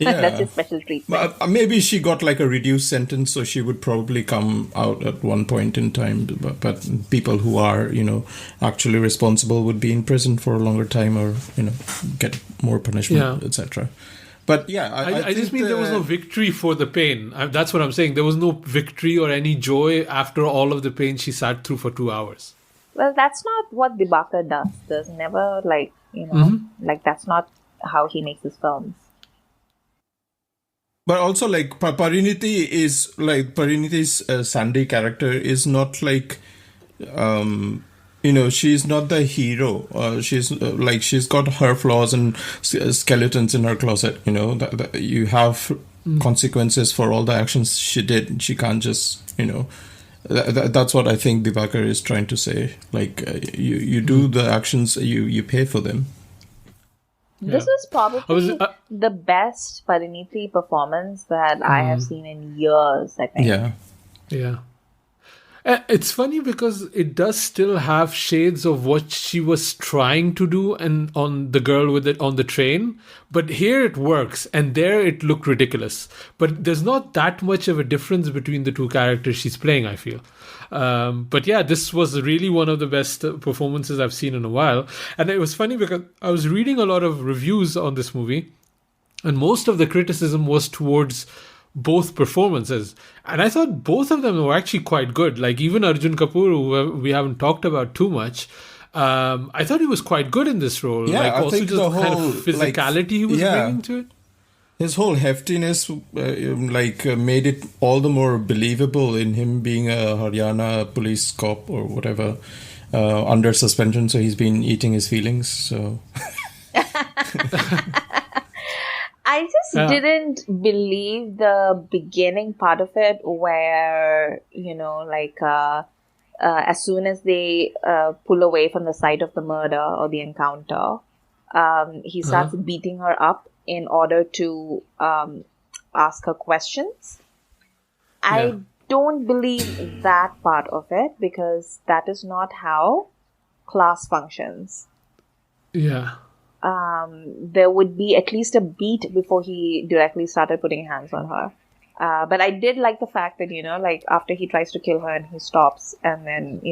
That's your special treatment. Maybe she got like a reduced sentence, so she would probably come out at one point in time. But people who are, actually responsible would be in prison for a longer time, or get more punishment, etc. But I just mean there was no victory for the pain. That's what I'm saying. There was no victory or any joy after all of the pain she sat through for 2 hours. Well, that's not what Dibakar does. There's never like that's not how he makes his films. But also, like, Parineeti's Sandy character is not like, she's not the hero. She's got her flaws and skeletons in her closet. You have consequences for all the actions she did. She can't just, that's what I think Dibakar is trying to say. Like, you do the actions, you pay for them. This was probably the best Parineeti performance that I have seen in years, I think. Yeah. It's funny because it does still have shades of what she was trying to do and on the girl with it on the train. But here it works, and there it looked ridiculous. But there's not that much of a difference between the two characters she's playing, I feel. But yeah, this was really one of the best performances I've seen in a while. And it was funny because I was reading a lot of reviews on this movie, and most of the criticism was towards both performances. And I thought both of them were actually quite good. Like even Arjun Kapoor, who we haven't talked about too much, I thought he was quite good in this role. Yeah, like I also think just the the kind whole, of physicality he was bringing to it. His whole heftiness, made it all the more believable in him being a Haryana police cop or whatever, under suspension. So he's been eating his feelings. So I just didn't believe the beginning part of it, where as soon as they pull away from the site of the murder or the encounter, he starts beating her up in order to ask her questions. I don't believe that part of it, because that is not how class functions. Yeah. There would be at least a beat before he directly started putting hands on her. But I did like the fact that, after he tries to kill her and he stops, and then,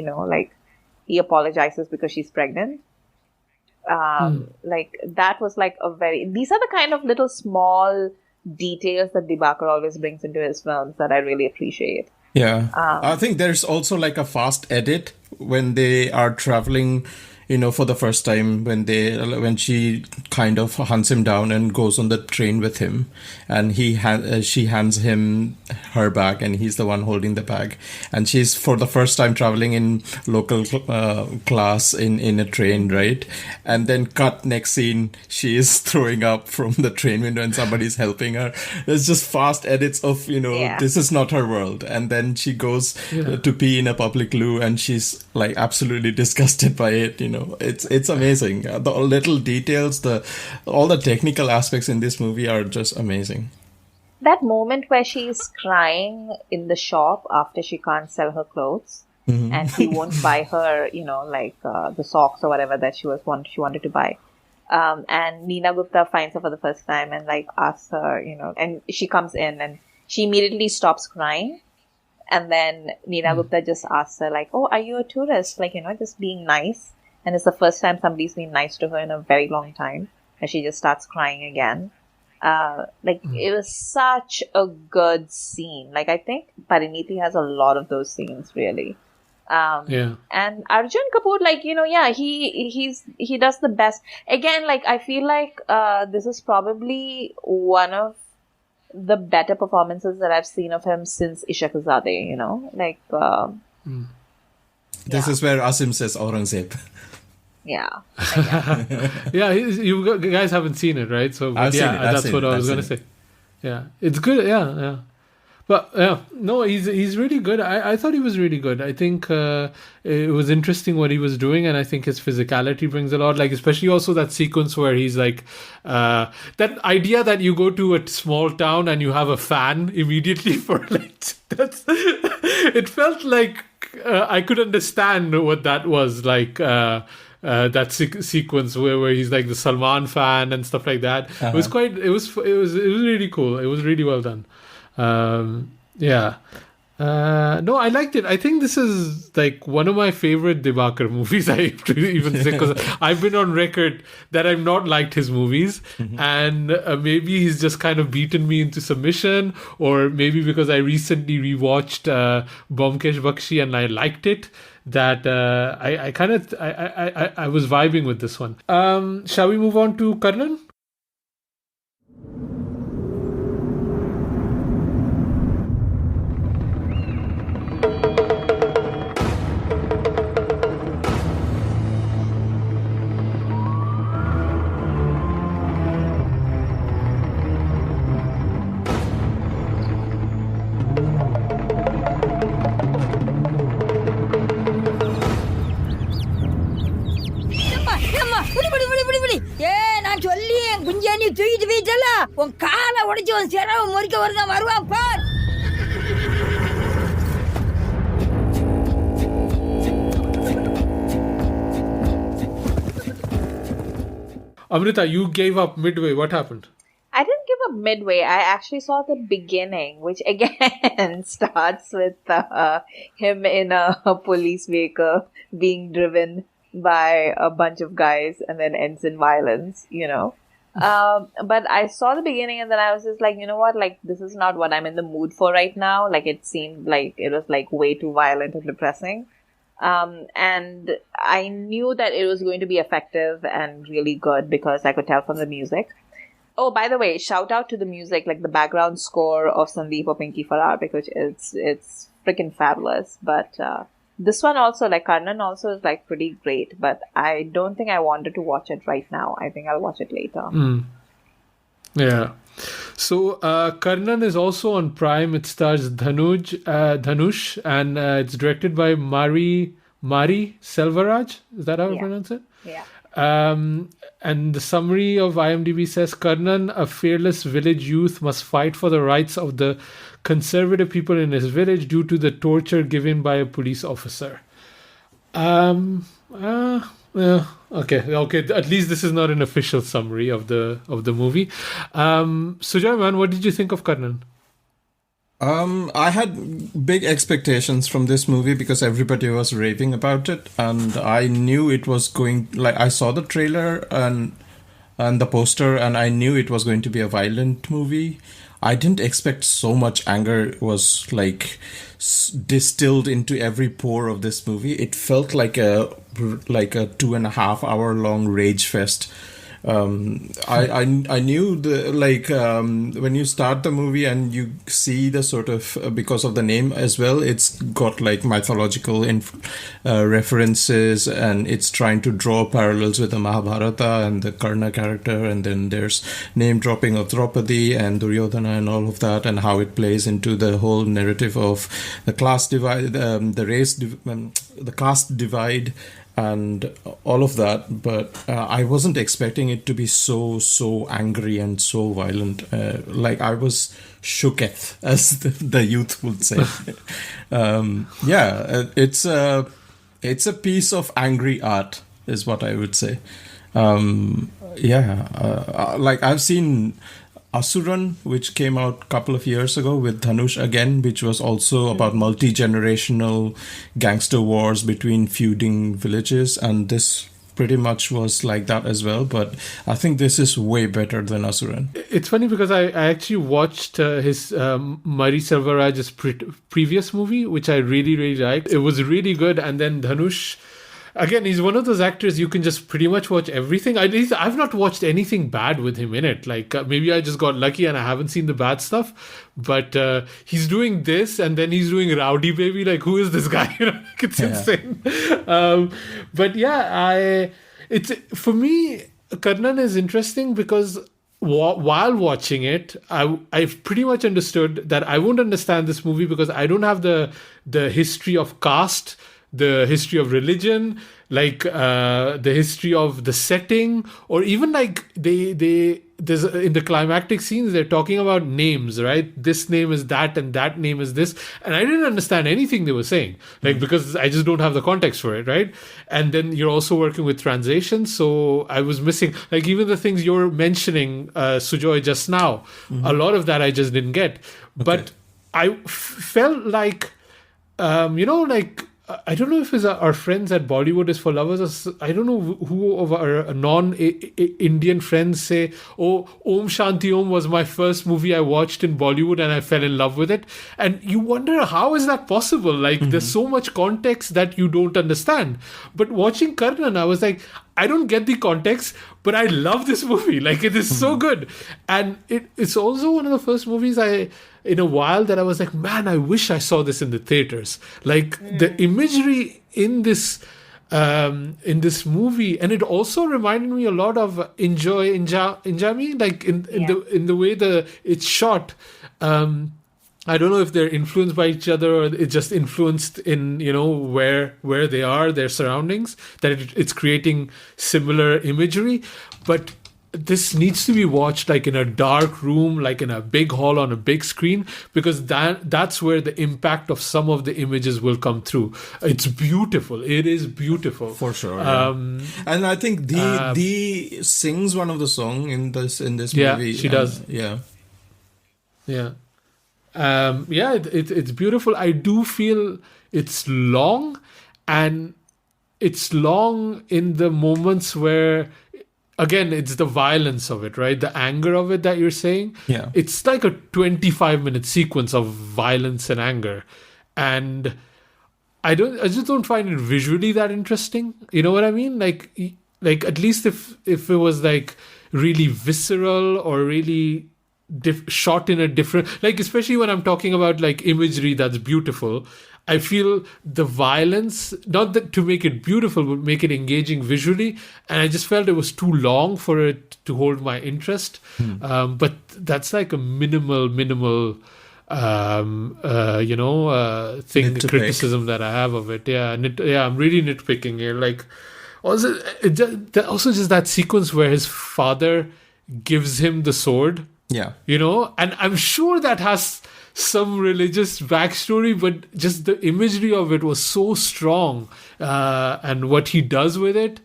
he apologizes because she's pregnant. That was these are the kind of little small details that Dibakar always brings into his films that I really appreciate. Yeah. I think there's also like a fast edit when they are traveling, for the first time, when she kind of hunts him down and goes on the train with him, and she hands him her bag, and he's the one holding the bag, and she's for the first time traveling in local class in a train, right? And then cut next scene, she is throwing up from the train window and somebody's helping her. There's just fast edits of this is not her world, and then she goes to pee in a public loo, and she's like absolutely disgusted by it. It's amazing. The little details, all the technical aspects in this movie are just amazing. That moment where she's crying in the shop after she can't sell her clothes, and he won't buy her, the socks or whatever that she wanted to buy. And Neena Gupta finds her for the first time and asks her, and she comes in and she immediately stops crying. And then Neena Gupta just asks her, like, "Oh, are you a tourist?" Like, just being nice. And it's the first time somebody's been nice to her in a very long time. And she just starts crying again. It was such a good scene. Like, I think Parineeti has a lot of those scenes, really. And Arjun Kapoor, he does the best. Again, I feel like this is probably one of the better performances that I've seen of him since Ishaqzadeh, This is where Asim says Aurangzeb. Yeah. Yeah, you guys haven't seen it, right? So I've seen it. That's what I was going to say. Yeah, it's good. Yeah. But no, he's really good. I thought he was really good. I think it was interesting what he was doing, and I think his physicality brings a lot. Like, especially also that sequence where he's like, that idea that you go to a small town and you have a fan immediately for that's. It felt like I could understand what that was like. That sequence where he's like the Salman fan and stuff like that. It was really cool. It was really well done. No, I liked it. I think this is like one of my favorite Dibakar movies. I have to even say, because I've been on record that I've not liked his movies, and maybe he's just kind of beaten me into submission, or maybe because I recently rewatched Bomkesh Bakshi and I liked it. That I was vibing with this one. Shall we move on to Karnan? Amrita, you gave up midway. What happened? I didn't give up midway. I actually saw the beginning, which again starts with him in a police vehicle being driven by a bunch of guys and then ends in violence, But I saw the beginning and then I was just like, you know what? Like, this is not what I'm in the mood for right now. Like, it seemed like it was like way too violent and depressing. And I knew that it was going to be effective and really good because I could tell from the music. Oh, by the way, shout out to the music, like the background score of Sandeep or Pinky Faraar, because it's freaking fabulous. But this one also, like Karnan also is like pretty great, but I don't think I wanted to watch it right now. I think I'll watch it later. Yeah. So Karnan is also on Prime. It stars Dhanush, and it's directed by Mari Selvaraj. Is that how I pronounce it? Yeah. And the summary of IMDb says, Karnan, a fearless village youth, must fight for the rights of the conservative people in his village due to the torture given by a police officer. Okay. At least this is not an official summary of the movie. Sujay, man, what did you think of Karnan? I had big expectations from this movie because everybody was raving about it, and I knew it was going. Like, I saw the trailer and the poster, and I knew it was going to be a violent movie. I didn't expect so much anger was like distilled into every pore of this movie. It felt like a 2.5 hour long rage fest. I knew when you start the movie and you see the sort of, because of the name as well, it's got like mythological references, and it's trying to draw parallels with the Mahabharata and the Karna character, and then there's name dropping of Draupadi and Duryodhana and all of that, and how it plays into the whole narrative of the class divide, the caste divide, and all of that. But I wasn't expecting it to be so angry and so violent. Like, I was shooketh, as the youth would say. It's a piece of angry art, is what I would say. Like, I've seen Asuran, which came out a couple of years ago with Dhanush again, which was also about multi-generational gangster wars between feuding villages. And this pretty much was like that as well. But I think this is way better than Asuran. It's funny because I actually watched his Mari Selvaraj's previous movie, which I really, really liked. It was really good. And then Dhanush... Again, he's one of those actors you can just pretty much watch everything. I've not watched anything bad with him in it. Like, maybe I just got lucky and I haven't seen the bad stuff. But he's doing this and then he's doing Rowdy Baby. Like, who is this guy? It's insane. But yeah, for me, Karnan is interesting because while watching it, I've pretty much understood that I won't understand this movie because I don't have the history of caste, the history of religion, like the history of the setting, or even like there's in the climactic scenes they're talking about names, right? This name is that and that name is this, and I didn't understand anything they were saying, like because I just don't have the context for it, right? And then you're also working with translation, so I was missing like even the things you're mentioning, Sujoy, just now. A lot of that I just didn't get, but I felt like like I don't know if it's our friends at Bollywood is for Lovers, or I don't know who of our non-Indian friends say, oh, Om Shanti Om was my first movie I watched in Bollywood and I fell in love with it. And you wonder, how is that possible? Like, there's so much context that you don't understand. But watching Karnan, I was like, I don't get the context, but I love this movie. Like, it is so good. And it's also one of the first movies in a while that I was like, man, I wish I saw this in the theaters. Like, the imagery in this movie, and it also reminded me a lot of Enjoy Injami, like in the way it's shot. I don't know if they're influenced by each other or it's just influenced in, where they are, their surroundings, that it's creating similar imagery. But this needs to be watched like in a dark room, like in a big hall on a big screen, because that's where the impact of some of the images will come through. It's beautiful. It is beautiful. For sure. And I think Dee sings one of the songs in this movie. Yeah, she does. Yeah. It's beautiful. I do feel it's long, and it's long in the moments where, again, it's the violence of it, right? The anger of it that you're saying. Yeah. It's like a 25-minute sequence of violence and anger. And I just don't find it visually that interesting. You know what I mean? Like at least if it was like really visceral or really shot in a different, like, especially when I'm talking about like imagery that's beautiful, I feel the violence, not that to make it beautiful, but make it engaging visually. And I just felt it was too long for it to hold my interest. But that's like a minimal criticism that I have of it. I'm really nitpicking here. Like, also just that sequence where his father gives him the sword. Yeah. And I'm sure that has some religious backstory, but just the imagery of it was so strong, and what he does with it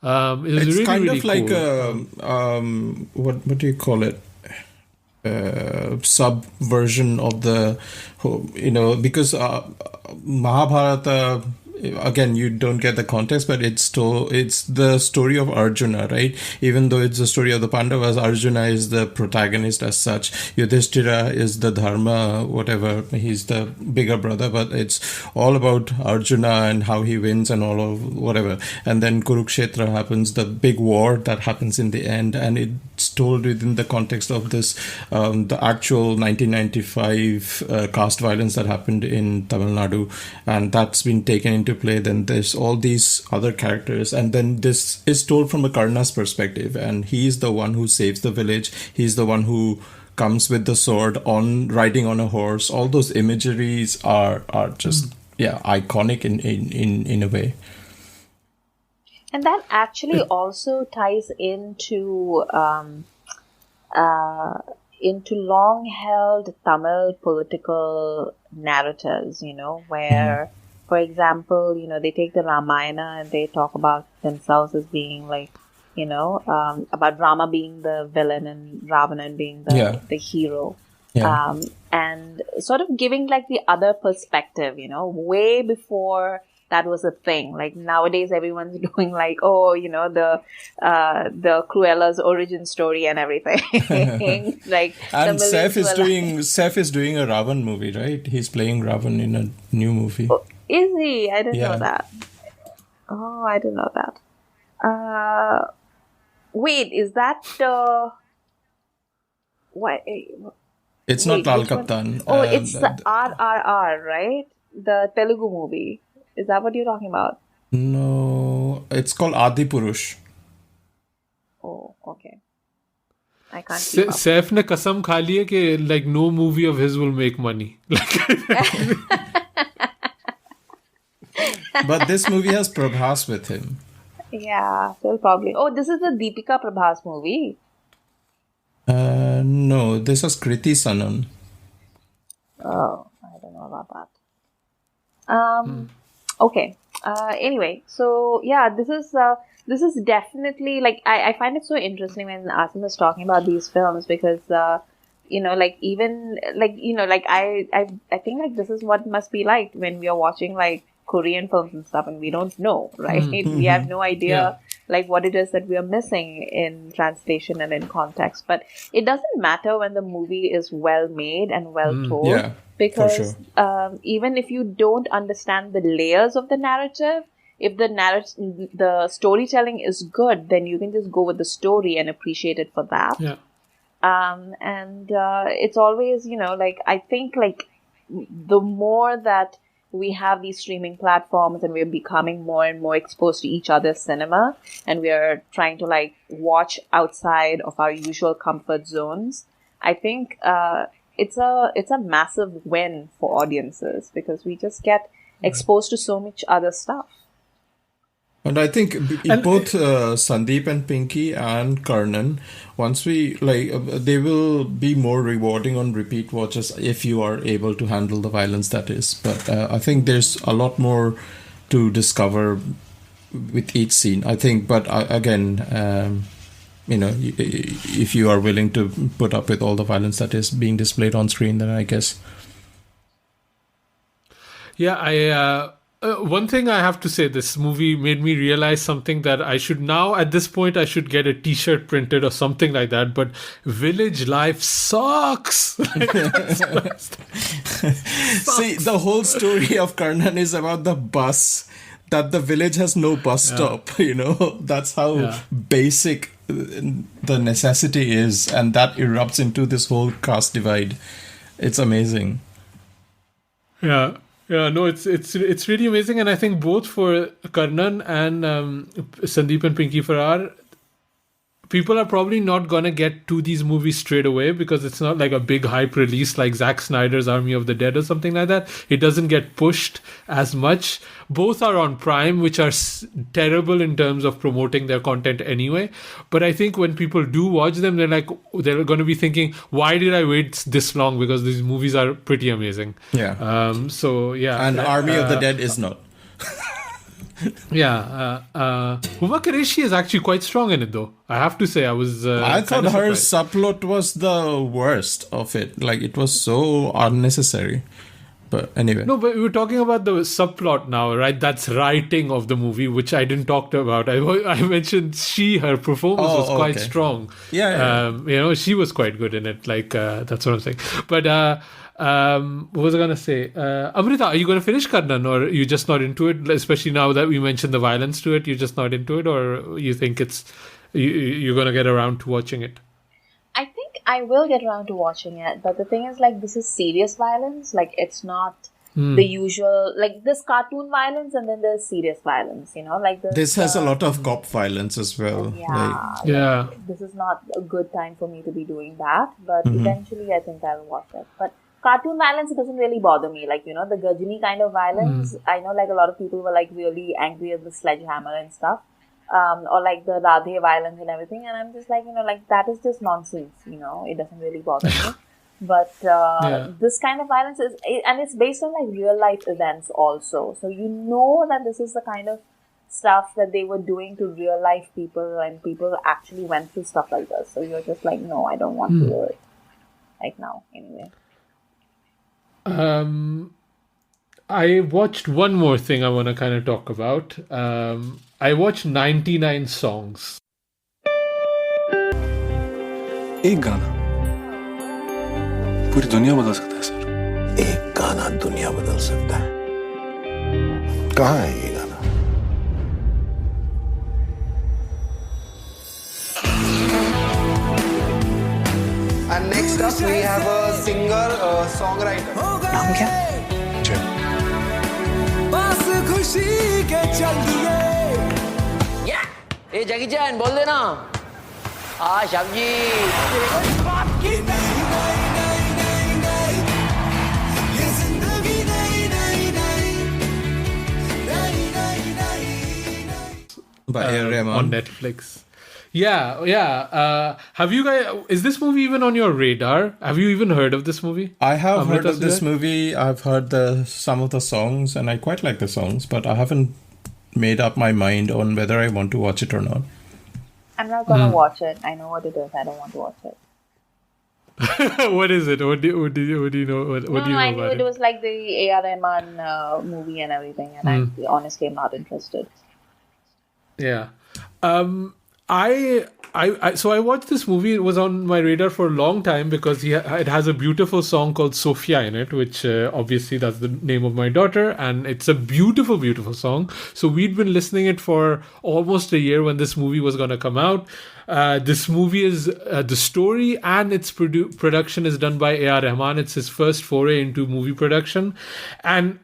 is it's really, kind really of like cool. What do you call it? Subversion of the, because Mahabharata. Again, you don't get the context, but it's the story of Arjuna, right? Even though it's the story of the Pandavas, Arjuna is the protagonist as such. Yudhishthira is the dharma, whatever. He's the bigger brother, but it's all about Arjuna and how he wins and all of whatever. And then Kurukshetra happens, the big war that happens in the end, and it's told within the context of this, the actual 1995 caste violence that happened in Tamil Nadu, and that's been taken into play. Then there's all these other characters, and then this is told from a Karna's perspective, and he's the one who saves the village. He's the one who comes with the sword riding on a horse. All those imageries are just iconic in a way. And that actually also ties into long-held Tamil political narratives, where, for example, they take the Ramayana and they talk about themselves as being like about Rama being the villain and Ravanan being the hero. Yeah. And sort of giving like the other perspective, way before that was a thing. Like nowadays everyone's doing like, the Cruella's origin story and everything. Like, and Saif is doing a Ravan movie, right? He's playing Ravan in a new movie. Oh, is he? I didn't know that. Oh, I didn't know that. Wait, is that what? It's not Lal Kaptan. It's the RRR, right? The Telugu movie. Is that what you're talking about? No, it's called Adi Purush. Oh, okay. I can't keep up. Saif ne kasam kha liya ke like no movie of his will make money. But this movie has Prabhas with him. Yeah, so probably. Oh, this is the Deepika Prabhas movie. No, this is Kriti Sanon. Oh, I don't know about that. Okay. Anyway, so yeah, this is definitely like I find it so interesting when Asim is talking about these films because I think like this is what it must be like when we are watching like Korean films and stuff and we don't know, right? We have no idea like what it is that we are missing in translation and in context. But it doesn't matter when the movie is well made and well told. Yeah, because for sure. Even if you don't understand the layers of the narrative, if the storytelling is good, then you can just go with the story and appreciate it for that. Yeah. It's always, like I think like the more that we have these streaming platforms and we're becoming more and more exposed to each other's cinema and we are trying to like watch outside of our usual comfort zones, I think it's a massive win for audiences because we just get exposed to so much other stuff. And I think both Sandeep and Pinky and Karnan, once we they will be more rewarding on repeat watches if you are able to handle the violence that is. But I think there's a lot more to discover with each scene. I think, but again, if you are willing to put up with all the violence that is being displayed on screen, then I guess. Yeah, one thing I have to say, this movie made me realize something that I should now, at this point, I should get a t-shirt printed or something like that, but village life sucks. See, the whole story of Karnan is about the bus, that the village has no bus stop, That's how basic the necessity is, and that erupts into this whole caste divide. It's amazing. Yeah. Yeah, no, it's really amazing, and I think both for Karnan and Sandeep and Pinky Faraar, people are probably not gonna get to these movies straight away because it's not like a big hype release like Zack Snyder's Army of the Dead or something like that. It doesn't get pushed as much. Both are on Prime, which are terrible in terms of promoting their content anyway. But I think when people do watch them, they're going to be thinking, why did I wait this long? Because these movies are pretty amazing. Yeah. So yeah. And Army of the Dead is not. Yeah, Huma Qureshi is actually quite strong in it, though. I have to say, I thought her subplot was the worst of it. Like, it was so unnecessary. But anyway. No, but we were talking about the subplot now, right? That's writing of the movie, which I didn't talk about. I mentioned her performance was quite strong. Yeah. She was quite good in it. Like, that's what I'm saying. But what was I going to say? Amrita, are you going to finish Karnan, or are you just not into it? Especially now that we mentioned the violence to it, you're just not into it, or you think you're going to get around to watching it? I think I will get around to watching it, but the thing is, like, this is serious violence. Like, it's not the usual, like, there's cartoon violence and then there's serious violence, like this has a lot of cop violence as well. This is not a good time for me to be doing that, but eventually I think I'll watch it. But cartoon violence doesn't really bother me. Like, the Gajini kind of violence, I know, like, a lot of people were, like, really angry at the sledgehammer and stuff. Or like the Radhe violence and everything, and I'm just like, like, that is just nonsense, it doesn't really bother me. But this kind of violence and it's based on like real life events also, so that this is the kind of stuff that they were doing to real life people, and people actually went through stuff like this. So you're just like, no, I don't want to do it. Like now, anyway. I watched one more thing I want to kind of talk about. I watched 99 Songs. एक गाना पूरी दुनिया बदल सकता है sir. एक गाना दुनिया बदल सकता है. कहाँ है ये गाना? And next up we have a singer, songwriter. नाम क्या? बस खुशी के चल दिए. ए जगी चैन बोल देना. शाम जी. By AR Rahman on Netflix. Yeah. Have you guys? Is this movie even on your radar? Have you even heard of this movie? I have heard of this movie. I've heard some of the songs, and I quite like the songs, but I haven't made up my mind on whether I want to watch it or not. I'm not gonna watch it. I know what it is. I don't want to watch it. What is it? What do you know? What do you know I about knew it was like the AR Rahman movie and everything, and I honestly am not interested. Yeah. So I watched this movie. It was on my radar for a long time because it has a beautiful song called Sophia in it, which obviously that's the name of my daughter, and it's a beautiful, beautiful song. So we'd been listening it for almost a year when this movie was going to come out. This movie is the story and its production is done by AR Rahman. It's his first foray into movie production, and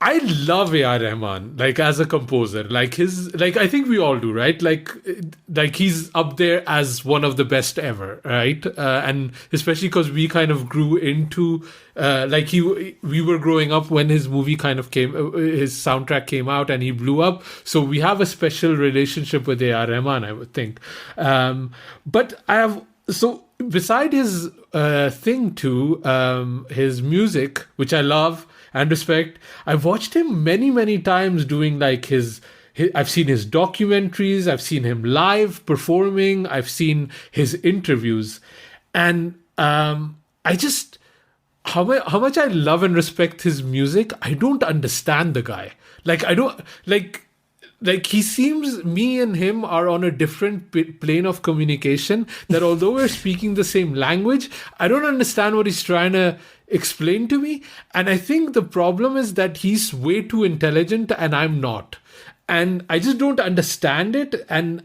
I love AR Rahman, like as a composer, I think we all do, right? Like he's up there as one of the best ever, right? And especially because we kind of grew into, we were growing up when his movie kind of his soundtrack came out and he blew up. So we have a special relationship with AR Rahman, I would think. But beside his thing too, his music, which I love and respect, I've watched him many, many times doing like I've seen his documentaries, I've seen him live performing, I've seen his interviews, and how much I love and respect his music. I don't understand the guy. He seems, me and him are on a different plane of communication, that although we're speaking the same language, I don't understand what he's trying to explain to me. And I think the problem is that he's way too intelligent and I'm not. And I just don't understand it. And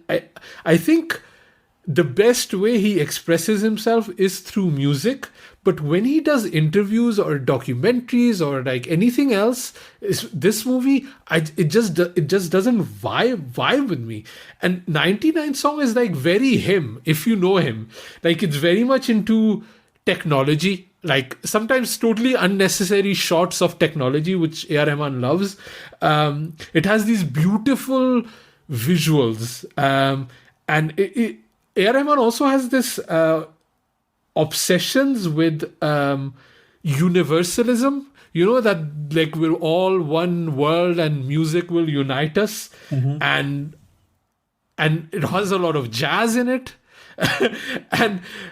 I think the best way he expresses himself is through music. But when he does interviews or documentaries or like anything else, this movie, it just doesn't vibe with me. And 99 Song is like very him, if you know him. Like it's very much into technology, like sometimes totally unnecessary shots of technology, which AR Rahman loves. It has these beautiful visuals. And AR Rahman also has this obsessions with universalism, that like we're all one world and music will unite us. And it has a lot of jazz in it.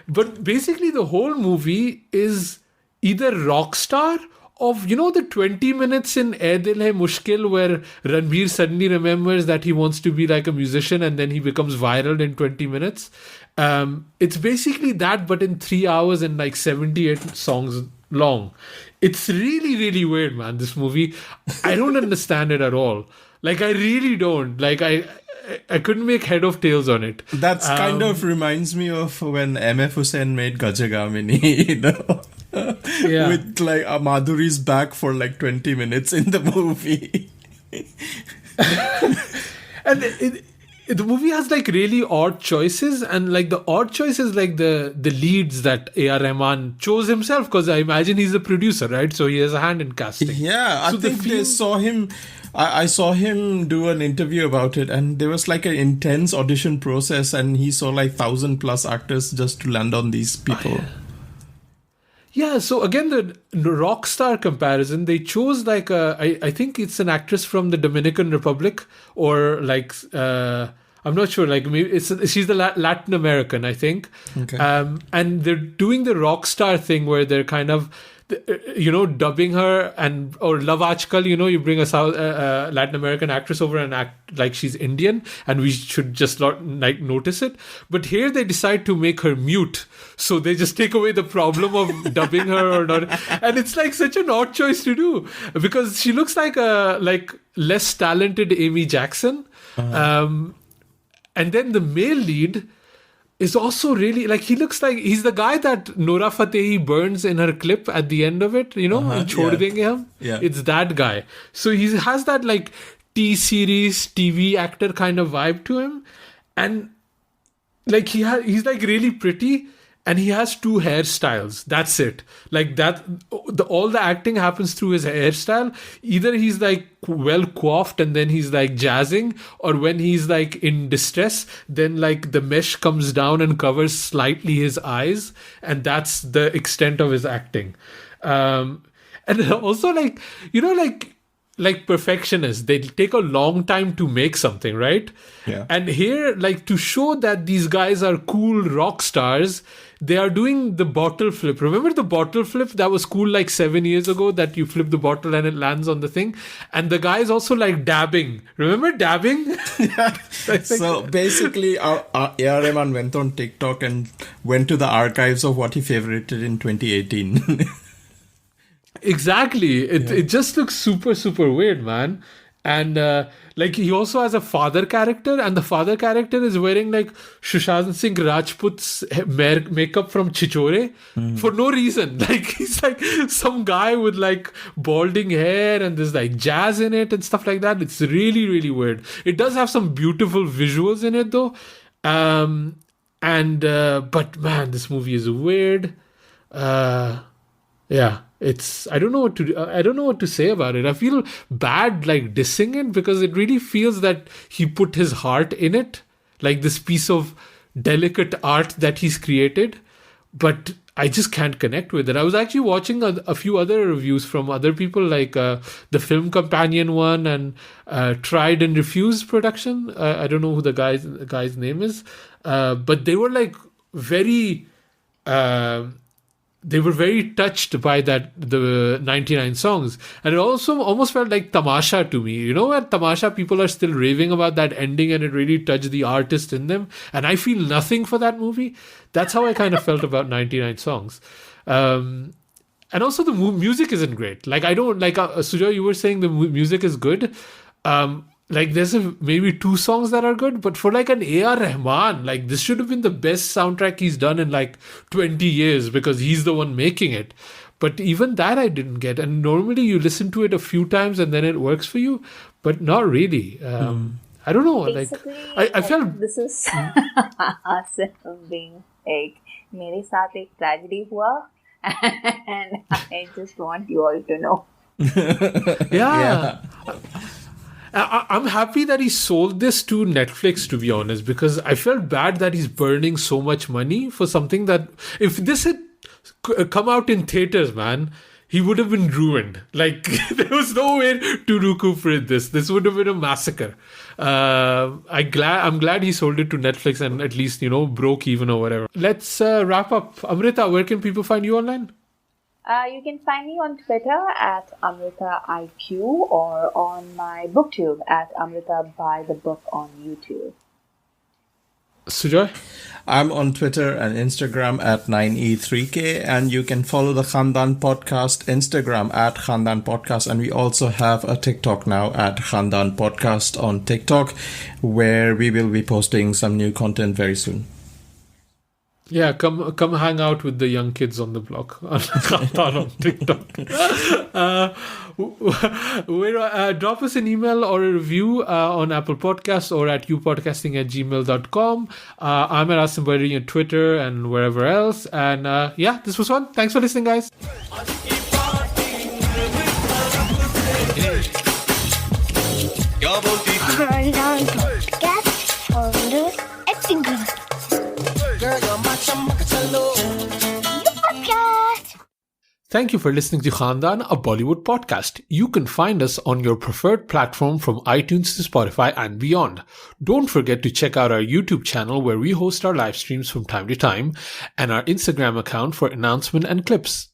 But basically the whole movie is either Rockstar of, the 20 minutes in Ae Dil Hai Mushkil where Ranbir suddenly remembers that he wants to be like a musician and then he becomes viral in 20 minutes. It's basically that, but in 3 hours and like 78 songs long. It's really, really weird, man, this movie. I don't understand it at all. Like, I really don't. Like, I couldn't make head of tails on it. That's kind of reminds me of when MF Hussain made Gajagamini, Yeah. With like Madhuri's back for like 20 minutes in the movie. And the movie has like really odd choices, and like the odd choices, like the leads that AR Rahman chose himself, because I imagine he's the producer, right? So he has a hand in casting. Yeah, I think they saw him. I saw him do an interview about it, and there was like an intense audition process, and he saw like 1,000+ actors just to land on these people. Yeah, so again, the rock star comparison, they chose like I think it's an actress from the Dominican Republic, or like I'm not sure, like maybe she's the Latin American, I think. Okay. And they're doing the rock star thing where they're kind of, dubbing her, or Love Aajkal, you bring a Latin American actress over and act like she's Indian, and we should just not like notice it. But here they decide to make her mute, so they just take away the problem of dubbing her or not. And it's like such an odd choice to do, because she looks like a less talented Amy Jackson. And then the male lead is also really, like, he looks like he's the guy that Nora Fatehi burns in her clip at the end of it, in Chhod Denge Hum. Yeah. It's that guy. So he has that like T-series TV actor kind of vibe to him. And like he's like really pretty, and he has 2 hairstyles. That's it. Like that, all the acting happens through his hairstyle. Either he's like well coiffed and then he's like jazzing, or when he's like in distress, then like the mesh comes down and covers slightly his eyes, and that's the extent of his acting. And also like, like perfectionists, they take a long time to make something, right? Yeah. And here, like, to show that these guys are cool rock stars, they are doing the bottle flip. Remember the bottle flip that was cool like 7 years ago, that you flip the bottle and it lands on the thing? And the guy is also like dabbing. Remember dabbing? So basically, AR Rahman went on TikTok and went to the archives of what he favorited in 2018. Exactly. It just looks super, super weird, man. And like he also has a father character, and the father character is wearing like Sushant Singh Rajput's makeup from Chichore for no reason. Like he's like some guy with like balding hair, and there's like jazz in it and stuff like that. It's really, really weird. It does have some beautiful visuals in it though. But man, this movie is weird. Yeah. I don't know what to say about it. I feel bad like dissing it, because it really feels that he put his heart in it, like this piece of delicate art that he's created, but I just can't connect with it. I was actually watching a few other reviews from other people, like the Film Companion one and Tried and Refused production. I don't know who the guy's name is, but they were like very touched by the 99 songs. And it also almost felt like Tamasha to me. At Tamasha, people are still raving about that ending, and it really touched the artist in them. And I feel nothing for that movie. That's how I kind of felt about 99 songs. And also the music isn't great. Like, I don't, like, Sujoy, you were saying the music is good. Like, there's maybe 2 songs that are good, but for like an AR Rahman, like, this should have been the best soundtrack he's done in like 20 years, because he's the one making it. But even that I didn't get. And normally you listen to it a few times and then it works for you, but not really. I don't know. Basically, like, I felt this is Asim being like, मेरे साथ एक tragedy हुआ, and I just want you all to know. Yeah. I'm happy that he sold this to Netflix, to be honest, because I felt bad that he's burning so much money for something that, if this had come out in theaters, man, he would have been ruined. Like, there was no way to recuperate this. This would have been a massacre. I'm glad he sold it to Netflix and at least, broke even or whatever. Let's wrap up. Amrita, where can people find you online? You can find me on Twitter at AmritaIQ, or on my booktube at Amrita Buy the Book on YouTube. Sujoy? I'm on Twitter and Instagram at 9E3K, and you can follow the Khandaan Podcast Instagram at Khandaan Podcast, and we also have a TikTok now at Khandaan Podcast on TikTok, where we will be posting some new content very soon. Yeah, come hang out with the young kids on the block on TikTok. Drop us an email or a review on Apple Podcasts or at youpodcasting@gmail.com. I'm at Asim Banerjee on Twitter and wherever else. And this was fun. Thanks for listening, guys. Girl, you're my chum, Thank you for listening to Khandaan, a Bollywood podcast. You can find us on your preferred platform from iTunes to Spotify and beyond. Don't forget to check out our YouTube channel where we host our live streams from time to time and our Instagram account for announcement and clips.